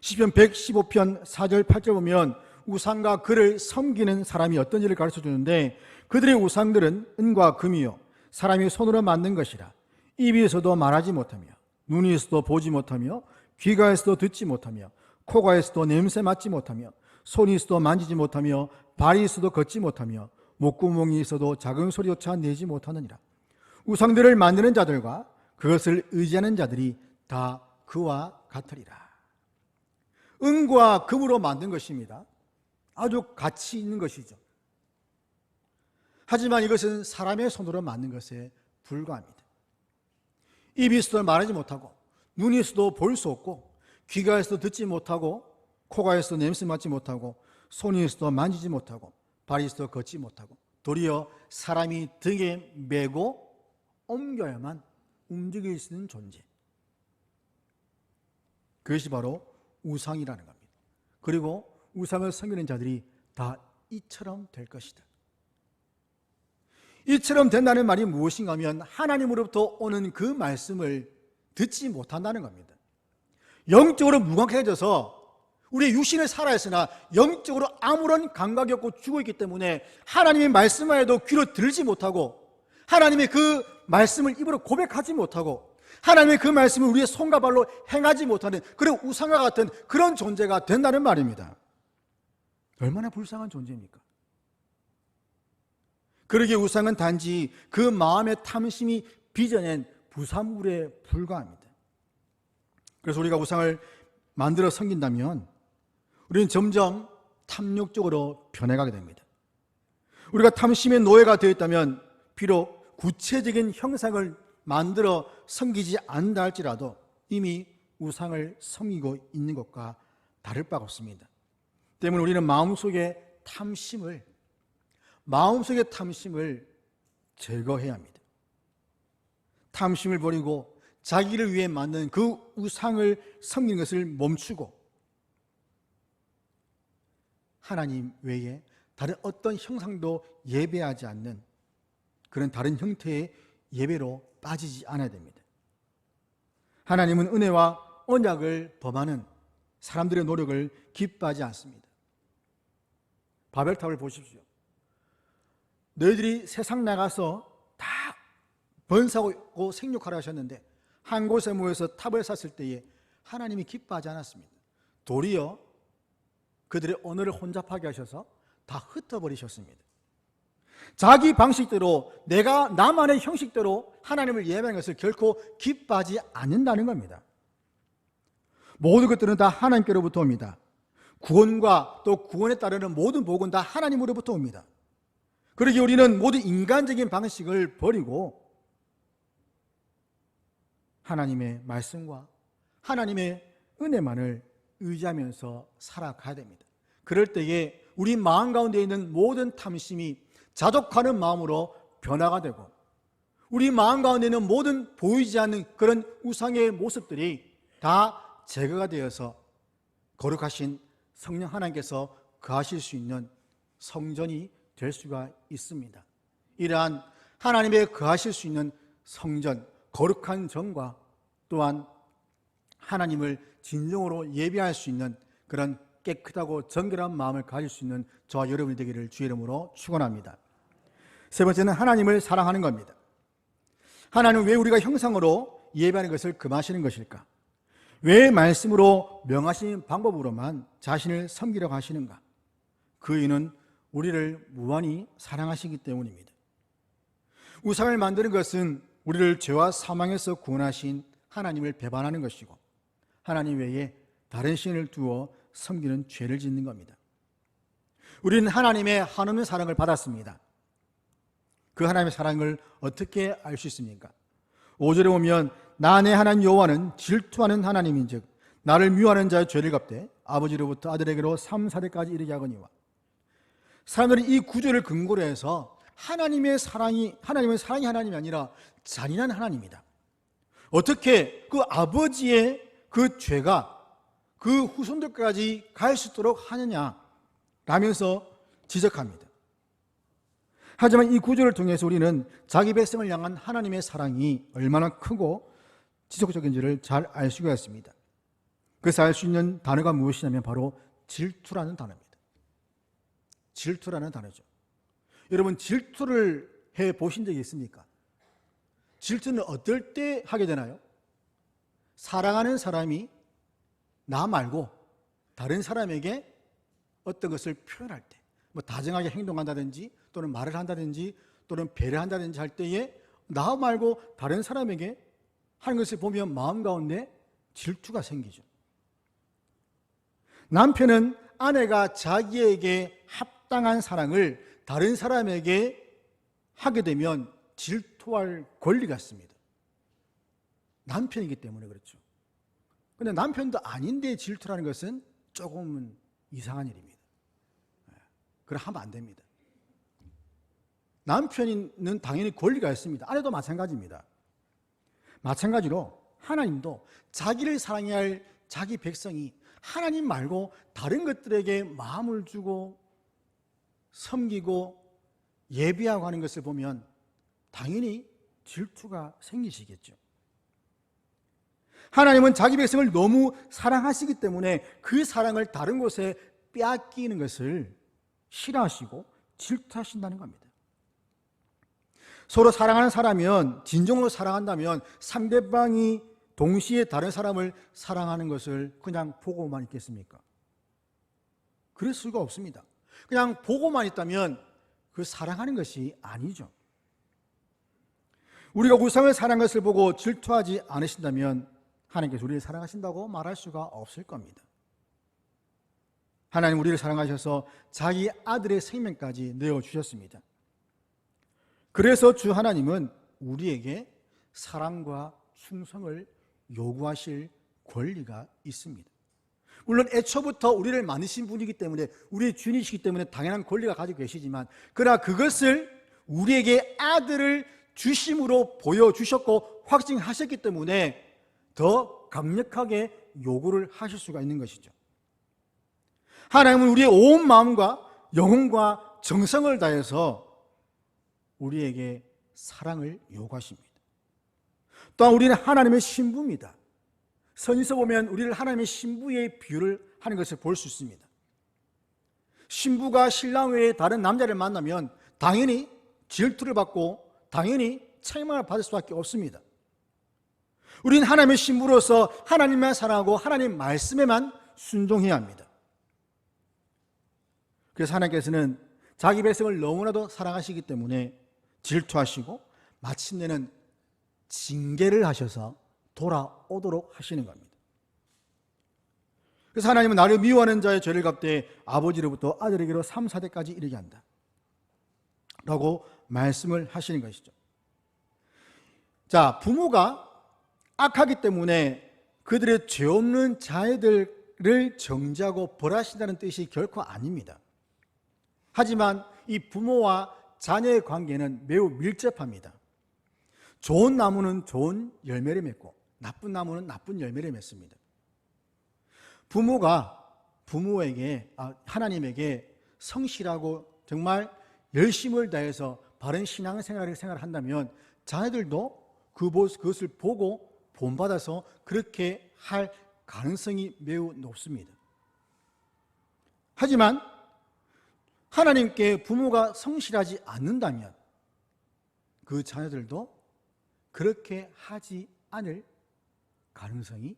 시편 115편 4절 8절 보면 우상과 그를 섬기는 사람이 어떤지를 가르쳐 주는데 그들의 우상들은 은과 금이요 사람이 손으로 만든 것이라 입이 있어도 말하지 못하며 눈이 있어도 보지 못하며 귀가 있어도 듣지 못하며 코가 있어도 냄새 맡지 못하며 손이 있어도 만지지 못하며 발이 있어도 걷지 못하며 목구멍이 있어도 작은 소리조차 내지 못하느니라. 우상들을 만드는 자들과 그것을 의지하는 자들이 다 그와 같으리라. 은과 금으로 만든 것입니다. 아주 가치 있는 것이죠. 하지만 이것은 사람의 손으로 만든 것에 불과합니다. 입이 있어도 말하지 못하고 눈이 있어도 볼 수 없고 귀가 있어도 듣지 못하고 코가 있어도 냄새 맡지 못하고 손이 있어도 만지지 못하고 발이 있어도 걷지 못하고 도리어 사람이 등에 메고 옮겨야만 움직일 수 있는 존재. 그것이 바로 우상이라는 겁니다. 그리고 우상을 섬기는 자들이 다 이처럼 될 것이다. 이처럼 된다는 말이 무엇인가 하면 하나님으로부터 오는 그 말씀을 듣지 못한다는 겁니다. 영적으로 무감해져서 우리의 육신을 살아있으나 영적으로 아무런 감각이 없고 죽어있기 때문에 하나님의 말씀만 해도 귀로 들지 못하고 하나님의 그 말씀을 입으로 고백하지 못하고 하나님의 그 말씀을 우리의 손과 발로 행하지 못하는 그런 우상과 같은 그런 존재가 된다는 말입니다. 얼마나 불쌍한 존재입니까? 그러기에 우상은 단지 그 마음의 탐심이 빚어낸 부산물에 불과합니다. 그래서 우리가 우상을 만들어 섬긴다면 우리는 점점 탐욕적으로 변해가게 됩니다. 우리가 탐심의 노예가 되었다면 비록 구체적인 형상을 만들어 섬기지 않는다 할지라도 이미 우상을 섬기고 있는 것과 다를 바가 없습니다. 때문에 우리는 마음속의 탐심을 제거해야 합니다. 탐심을 버리고 자기를 위해 만든 그 우상을 섬기는 것을 멈추고 하나님 외에 다른 어떤 형상도 예배하지 않는 그런 다른 형태의 예배로 빠지지 않아야 됩니다. 하나님은 은혜와 언약을 범하는 사람들의 노력을 기뻐하지 않습니다. 바벨탑을 보십시오. 너희들이 세상 나가서 다 번사하고 생육하라 하셨는데 한 곳에 모여서 탑을 샀을 때에 하나님이 기뻐하지 않았습니다. 도리어 그들의 언어를 혼잡하게 하셔서 다 흩어버리셨습니다. 자기 방식대로 내가 나만의 형식대로 하나님을 예배하는 것을 결코 기뻐하지 않는다는 겁니다. 모든 것들은 다 하나님께로부터 옵니다. 구원과 또 구원에 따르는 모든 복은 다 하나님으로부터 옵니다. 그러기에 우리는 모든 인간적인 방식을 버리고 하나님의 말씀과 하나님의 은혜만을 의지하면서 살아가야 됩니다. 그럴 때에 우리 마음 가운데 있는 모든 탐심이 자족하는 마음으로 변화가 되고 우리 마음 가운데 있는 모든 보이지 않는 그런 우상의 모습들이 다 제거가 되어서 거룩하신 성령 하나님께서 거하실 수 있는 성전이 될 수가 있습니다. 이러한 하나님의 거하실 수 있는 성전, 거룩한 전과 또한 하나님을 진정으로 예배할 수 있는 그런 깨끗하고 정결한 마음을 가질 수 있는 저와 여러분이 되기를 주의 이름으로 축원합니다. 세 번째는 하나님을 사랑하는 겁니다. 하나님은 왜 우리가 형상으로 예배하는 것을 금하시는 것일까? 왜 말씀으로 명하신 방법으로만 자신을 섬기려고 하시는가? 그 이유는 우리를 무한히 사랑하시기 때문입니다. 우상을 만드는 것은 우리를 죄와 사망에서 구원하신 하나님을 배반하는 것이고 하나님 외에 다른 신을 두어 섬기는 죄를 짓는 겁니다. 우리는 하나님의 한없는 사랑을 받았습니다. 그 하나님의 사랑을 어떻게 알 수 있습니까? 5절에 보면 나 내 하나님 여호와는 질투하는 하나님인즉 나를 미워하는 자의 죄를 갚되 아버지로부터 아들에게로 3, 4대까지 이르게 하거니와. 사람들은 이 구절을 근거로 해서 하나님은 사랑이 하나님이 아니라 잔인한 하나님이다. 어떻게 그 아버지의 그 죄가 그 후손들까지 갈 수 있도록 하느냐 라면서 지적합니다. 하지만 이 구절을 통해서 우리는 자기 백성을 향한 하나님의 사랑이 얼마나 크고 지속적인지를 잘 알 수가 있습니다. 그래서 알 수 있는 단어가 무엇이냐면 바로 질투라는 단어입니다. 질투라는 단어죠. 여러분 질투를 해 보신 적이 있습니까? 질투는 어떨 때 하게 되나요? 사랑하는 사람이 나 말고 다른 사람에게 어떤 것을 표현할 때, 뭐 다정하게 행동한다든지 또는 말을 한다든지 또는 배려한다든지 할 때에 나 말고 다른 사람에게 하는 것을 보면 마음 가운데 질투가 생기죠. 남편은 아내가 자기에게 합당한 사랑을 다른 사람에게 하게 되면 질투할 권리가 있습니다. 남편이기 때문에 그렇죠. 그런데 남편도 아닌데 질투라는 것은 조금은 이상한 일입니다. 그럼 하면 안 됩니다. 남편은 당연히 권리가 있습니다. 아내도 마찬가지입니다. 마찬가지로 하나님도 자기를 사랑해야 할 자기 백성이 하나님 말고 다른 것들에게 마음을 주고 섬기고 예배하고 하는 것을 보면 당연히 질투가 생기시겠죠. 하나님은 자기 백성을 너무 사랑하시기 때문에 그 사랑을 다른 곳에 빼앗기는 것을 싫어하시고 질투하신다는 겁니다. 서로 사랑하는 사람이면 진정으로 사랑한다면 상대방이 동시에 다른 사람을 사랑하는 것을 그냥 보고만 있겠습니까? 그럴 수가 없습니다. 그냥 보고만 있다면 그 사랑하는 것이 아니죠. 우리가 우상을 사랑하는 것을 보고 질투하지 않으신다면 하나님께서 우리를 사랑하신다고 말할 수가 없을 겁니다. 하나님 우리를 사랑하셔서 자기 아들의 생명까지 내어주셨습니다. 그래서 주 하나님은 우리에게 사랑과 충성을 요구하실 권리가 있습니다. 물론 애초부터 우리를 만드신 분이기 때문에 우리의 주인이시기 때문에 당연한 권리가 가지고 계시지만 그러나 그것을 우리에게 아들을 주심으로 보여주셨고 확증하셨기 때문에 더 강력하게 요구를 하실 수가 있는 것이죠. 하나님은 우리의 온 마음과 영혼과 정성을 다해서 우리에게 사랑을 요구하십니다. 또한 우리는 하나님의 신부입니다. 성경에서 보면 우리를 하나님의 신부의 비유를 하는 것을 볼 수 있습니다. 신부가 신랑 외에 다른 남자를 만나면 당연히 질투를 받고 당연히 책망을 받을 수밖에 없습니다. 우리는 하나님의 신부로서 하나님만 사랑하고 하나님 말씀에만 순종해야 합니다. 그래서 하나님께서는 자기 백성을 너무나도 사랑하시기 때문에 질투하시고 마침내는 징계를 하셔서 돌아오도록 하시는 겁니다. 그래서 하나님은 나를 미워하는 자의 죄를 갚되 아버지로부터 아들에게로 3, 4대까지 이르게 한다 라고 말씀을 하시는 것이죠. 자, 부모가 악하기 때문에 그들의 죄 없는 자녀들을 정죄하고 벌하신다는 뜻이 결코 아닙니다. 하지만 이 부모와 자녀의 관계는 매우 밀접합니다. 좋은 나무는 좋은 열매를 맺고 나쁜 나무는 나쁜 열매를 맺습니다. 부모가 하나님에게 성실하고 정말 열심을 다해서 바른 신앙생활을 생활한다면 자녀들도 그것을 보고 본받아서 그렇게 할 가능성이 매우 높습니다. 하지만 하나님께 부모가 성실하지 않는다면 그 자녀들도 그렇게 하지 않을 가능성이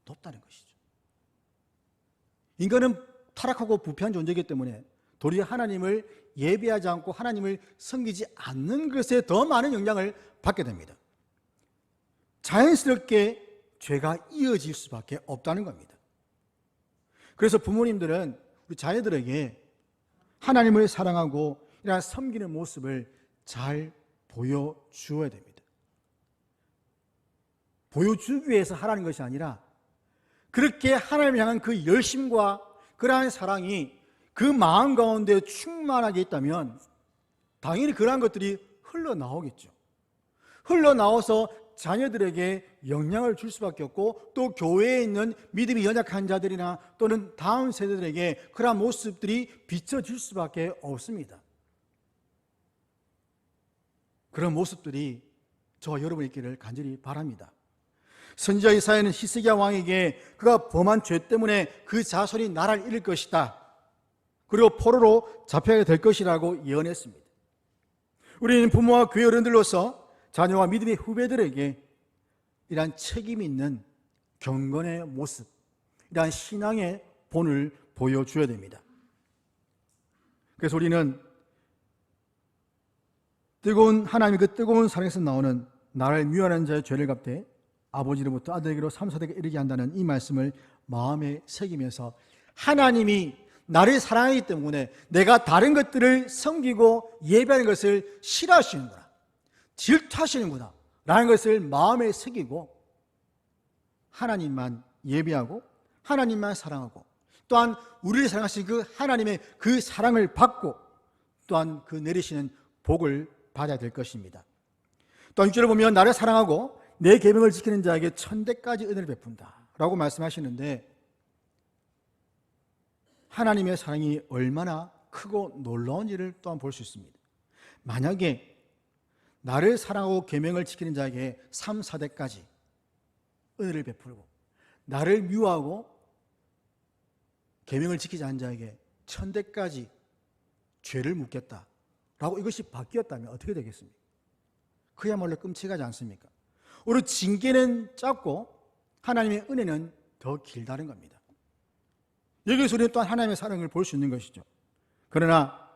높다는 것이죠. 인간은 타락하고 부패한 존재이기 때문에 도리어 하나님을 예배하지 않고 하나님을 섬기지 않는 것에 더 많은 영향을 받게 됩니다. 자연스럽게 죄가 이어질 수밖에 없다는 겁니다. 그래서 부모님들은 우리 자녀들에게 하나님을 사랑하고 이러한 섬기는 모습을 잘 보여주어야 됩니다. 보여주기 위해서 하라는 것이 아니라 그렇게 하나님을 향한 그 열심과 그러한 사랑이 그 마음 가운데 충만하게 있다면 당연히 그러한 것들이 흘러나오겠죠. 흘러나와서 자녀들에게 영향을 줄 수밖에 없고 또 교회에 있는 믿음이 연약한 자들이나 또는 다음 세대들에게 그러한 모습들이 비춰질 수밖에 없습니다. 그런 모습들이 저와 여러분이 있기를 간절히 바랍니다. 선지자 이사야는 히스기야 왕에게 그가 범한 죄 때문에 그 자손이 나라를 잃을 것이다. 그리고 포로로 잡혀야 될 것이라고 예언했습니다. 우리는 부모와 교회 어른들로서 자녀와 믿음의 후배들에게 이러한 책임 있는 경건의 모습, 이러한 신앙의 본을 보여줘야 됩니다. 그래서 우리는 하나님의 그 뜨거운 사랑에서 나오는 나를 미워하는 자의 죄를 갚되 아버지로부터 아들에게로 3, 4대가 이르게 한다는 이 말씀을 마음에 새기면서 하나님이 나를 사랑하기 때문에 내가 다른 것들을 섬기고 예배하는 것을 싫어하시는구나, 질투하시는구나 라는 것을 마음에 새기고 하나님만 예배하고 하나님만 사랑하고 또한 우리를 사랑하신 그 하나님의 그 사랑을 받고 또한 그 내리시는 복을 받아야 될 것입니다. 또 6절을 보면 나를 사랑하고 내 계명을 지키는 자에게 1000대까지 은혜를 베푼다 라고 말씀하시는데 하나님의 사랑이 얼마나 크고 놀라운지를 또한 볼 수 있습니다. 만약에 나를 사랑하고 계명을 지키는 자에게 3, 4대까지 은혜를 베풀고 나를 미워하고 계명을 지키지 않은 자에게 1000대까지 죄를 묻겠다라고 이것이 바뀌었다면 어떻게 되겠습니까? 그야말로 끔찍하지 않습니까? 오히려 징계는 짧고 하나님의 은혜는 더 길다는 겁니다. 여기서 우리는 또한 하나님의 사랑을 볼 수 있는 것이죠. 그러나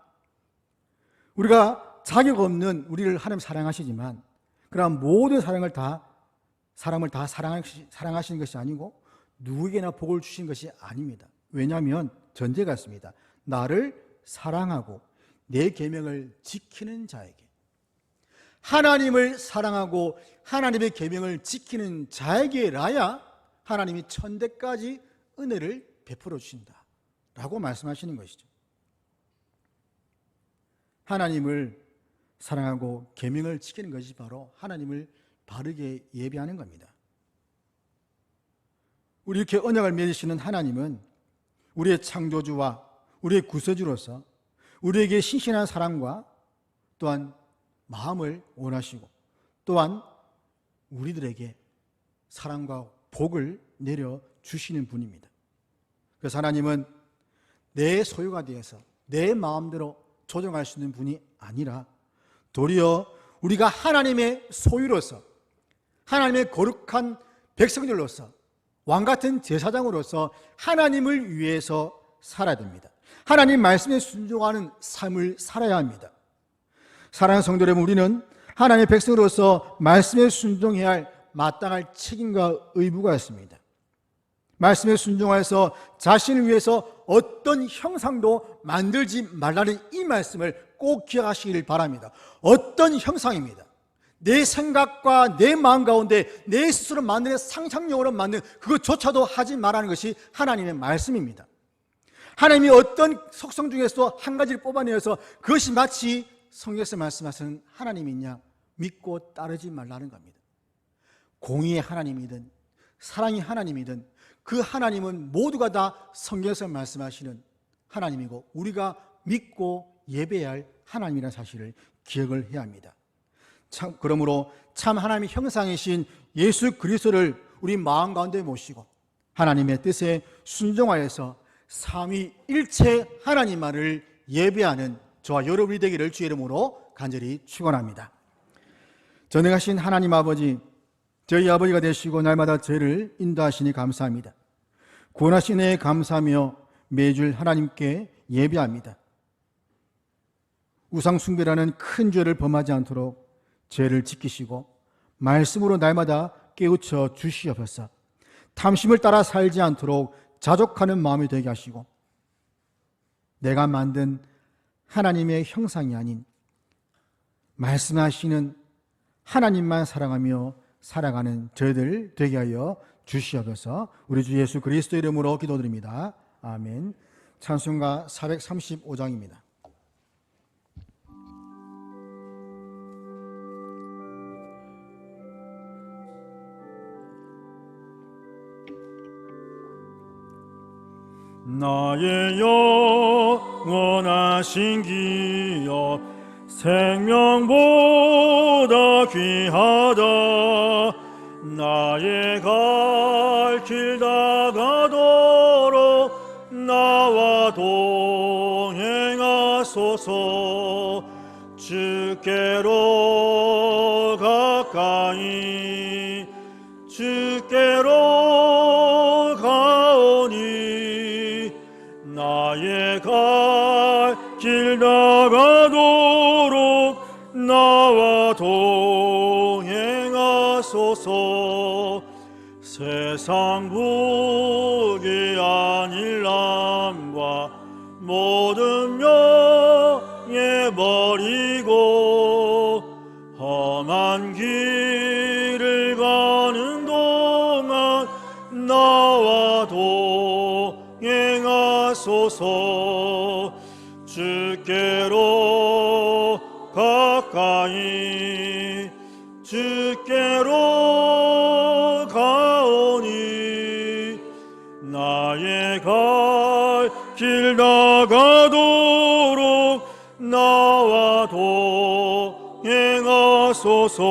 우리가 자격 없는 우리를 하나님 사랑하시지만 그러나 모든 사람을 다 사랑하시는 것이 아니고 누구에게나 복을 주신 것이 아닙니다. 왜냐하면 전제가 있습니다. 나를 사랑하고 내 계명을 지키는 자에게, 하나님을 사랑하고 하나님의 계명을 지키는 자에게라야 하나님이 천대까지 은혜를 베풀어 주신다라고 말씀하시는 것이죠. 하나님을 사랑하고 계명을 지키는 것이 바로 하나님을 바르게 예배하는 겁니다. 우리 이렇게 언약을 맺으시는 하나님은 우리의 창조주와 우리의 구세주로서 우리에게 신실한 사랑과 또한 마음을 원하시고 또한 우리들에게 사랑과 복을 내려주시는 분입니다. 그래서 하나님은 내 소유가 되어서 내 마음대로 조정할 수 있는 분이 아니라 도리어 우리가 하나님의 소유로서 하나님의 거룩한 백성들로서 왕같은 제사장으로서 하나님을 위해서 살아야 됩니다. 하나님 말씀에 순종하는 삶을 살아야 합니다. 사랑하는 성도 여러분, 우리는 하나님의 백성으로서 말씀에 순종해야 할 마땅할 책임과 의무가 있습니다. 말씀에 순종해서 자신을 위해서 어떤 형상도 만들지 말라는 이 말씀을 꼭 기억하시길 바랍니다. 어떤 형상입니다. 내 생각과 내 마음 가운데 내 스스로 만드는 상상력으로 만든 그것조차도 하지 말라는 것이 하나님의 말씀입니다. 하나님이 어떤 속성 중에서 한 가지를 뽑아내어서 그것이 마치 성경에서 말씀하시는 하나님이냐 믿고 따르지 말라는 겁니다. 공의의 하나님이든 사랑의 하나님이든 그 하나님은 모두가 다 성경에서 말씀하시는 하나님이고 우리가 믿고 예배해야 할 하나님이라는 사실을 기억을 해야 합니다. 그러므로 참 하나님의 형상이신 예수 그리스도를 우리 마음 가운데 모시고 하나님의 뜻에 순종하여서 삼위일체 하나님만을 예배하는 저와 여러분이 되기를 주의 이름으로 간절히 축원합니다. 전능하신 하나님 아버지, 저희 아버지가 되시고 날마다 저희를 인도하시니 감사합니다. 구원하신 은혜에 감사하며 매주 하나님께 예배합니다. 우상 숭배라는 큰 죄를 범하지 않도록 죄를 지키시고 말씀으로 날마다 깨우쳐 주시옵소서. 탐심을 따라 살지 않도록 자족하는 마음이 되게 하시고 내가 만든 하나님의 형상이 아닌 말씀하시는 하나님만 사랑하며 살아가는 저희들 되게 하여 주시옵소서. 우리 주 예수 그리스도 이름으로 기도드립니다. 아멘. 찬송가 435장입니다. 나의 영원하신 기업 생명보다 귀하다. 나의 갈 길 다가도록 나와 동행하소서. 주께로 가까이 주께로 가오니 나의 갈 길 나가도록 나와 동행하소서. 세상 복이 아닐 남과 모든 명예 버리고 험한 길을 가는 동안 나와 동행하소서. 주께로 가까이 주께로 가오니 나의 갈 길 나가도록 나와 동행하소서.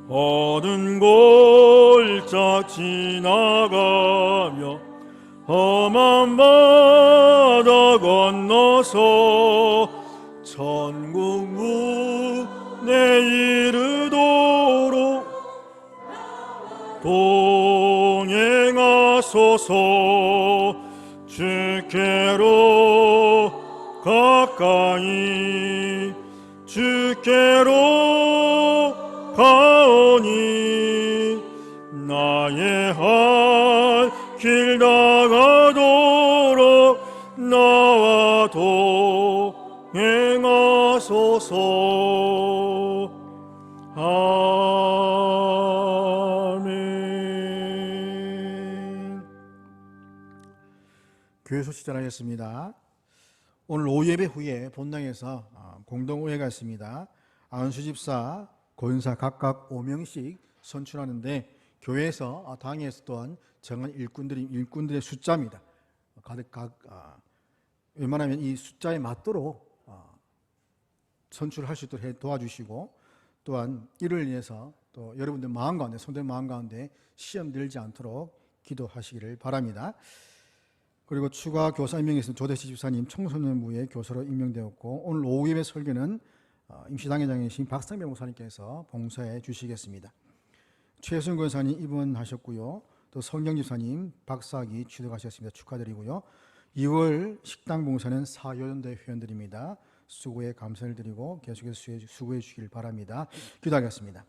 어두운 골짝 지나가며 험한 바다 건너서 천국 문에 이르도록 동행하소서. 주께로 가까이 주께로 가오니 나의 할 길 나가도록 나와 동행하소서. 아멘. 교회 소식 전하겠습니다. 오늘 오후 예배 후에 본당에서 공동의회가 있습니다. 안수 집사, 권사 각각 5명씩 선출하는데 교회에서 당에서 또한 정한 일꾼들의 숫자입니다. 웬만하면 이 숫자에 맞도록 선출할 수 있도록 도와주시고, 또한 이를 위해서 또 여러분들 마음 가운데, 성도의 마음 가운데 시험 들지 않도록 기도하시기를 바랍니다. 그리고 추가 교사 임명에 있는 조대시 집사님 청소년부의 교사로 임명되었고, 오늘 오후 예배 설교는 임시당회장이신 박상배 목사님께서 봉사해 주시겠습니다. 최순 권사님 입원하셨고요. 또 성경 집사님 박사학위 취득하셨습니다. 축하드리고요. 2월 식당 봉사는 사요연대 회원들입니다. 수고에 감사를 드리고 계속해서 수고해 주시길 바랍니다. 기도하겠습니다.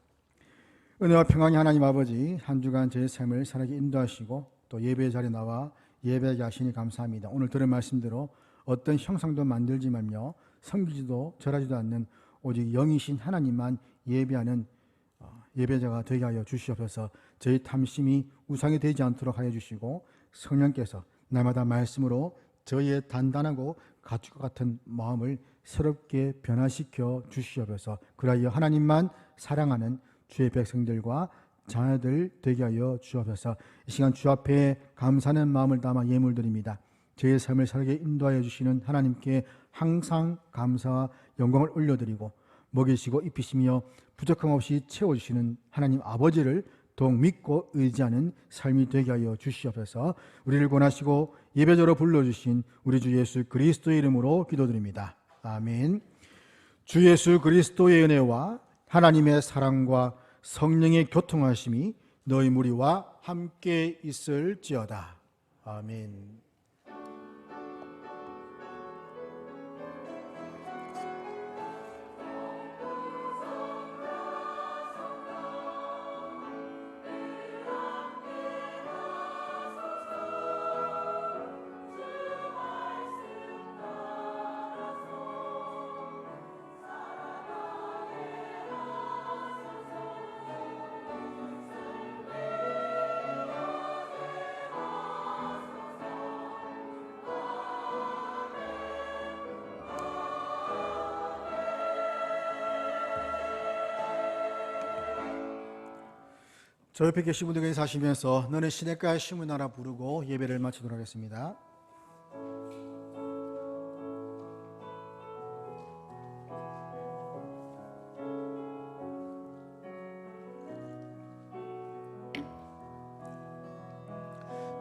은혜와 평강의 하나님 아버지, 한 주간 제 삶을 살아게 인도하시고 또 예배 자리에 나와 예배하게 하시니 감사합니다. 오늘 들은 말씀대로 어떤 형상도 만들지 말며 섬기지도 절하지도 않는 오직 영이신 하나님만 예배하는 예배자가 되게 하여 주시옵소서. 저희 탐심이 우상이 되지 않도록 하여 주시고, 성령께서 날마다 말씀으로 저희의 단단하고 가축과 같은 마음을 새롭게 변화시켜 주시옵소서. 그리하여 하나님만 사랑하는 주의 백성들과 자녀들 되게 하여 주옵소서. 이 시간 주 앞에 감사하는 마음을 담아 예물드립니다. 저의 삶을 살게 인도하여 주시는 하나님께 항상 감사와 영광을 올려드리고, 먹이시고 입히시며 부족함 없이 채워주시는 하나님 아버지를 더욱 믿고 의지하는 삶이 되게 하여 주시옵소서. 우리를 권하시고 예배자로 불러주신 우리 주 예수 그리스도의 이름으로 기도드립니다. 아멘. 주 예수 그리스도의 은혜와 하나님의 사랑과 성령의 교통하심이 너희 무리와 함께 있을지어다. 아멘. 저 옆에 계신 분들께 사시면서 너는 시냇가에 심은 나라 부르고 예배를 마치도록 하겠습니다.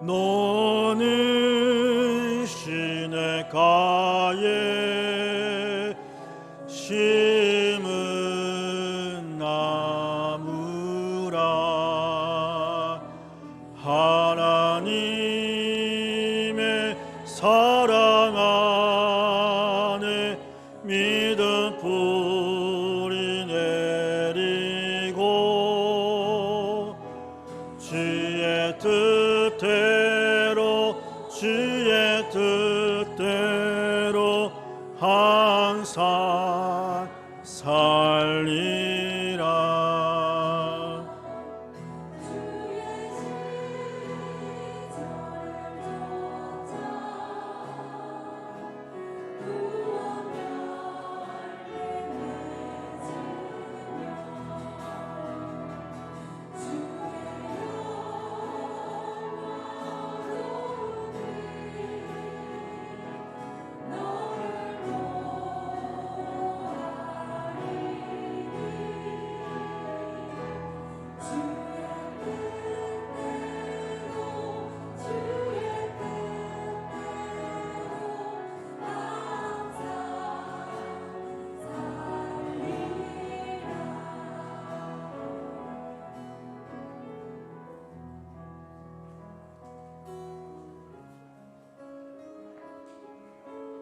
너는 시냇가에 심은 나무라. 하나님의 사랑 안에 믿음 뿌리 내리고 주의 뜻대로 항상 살리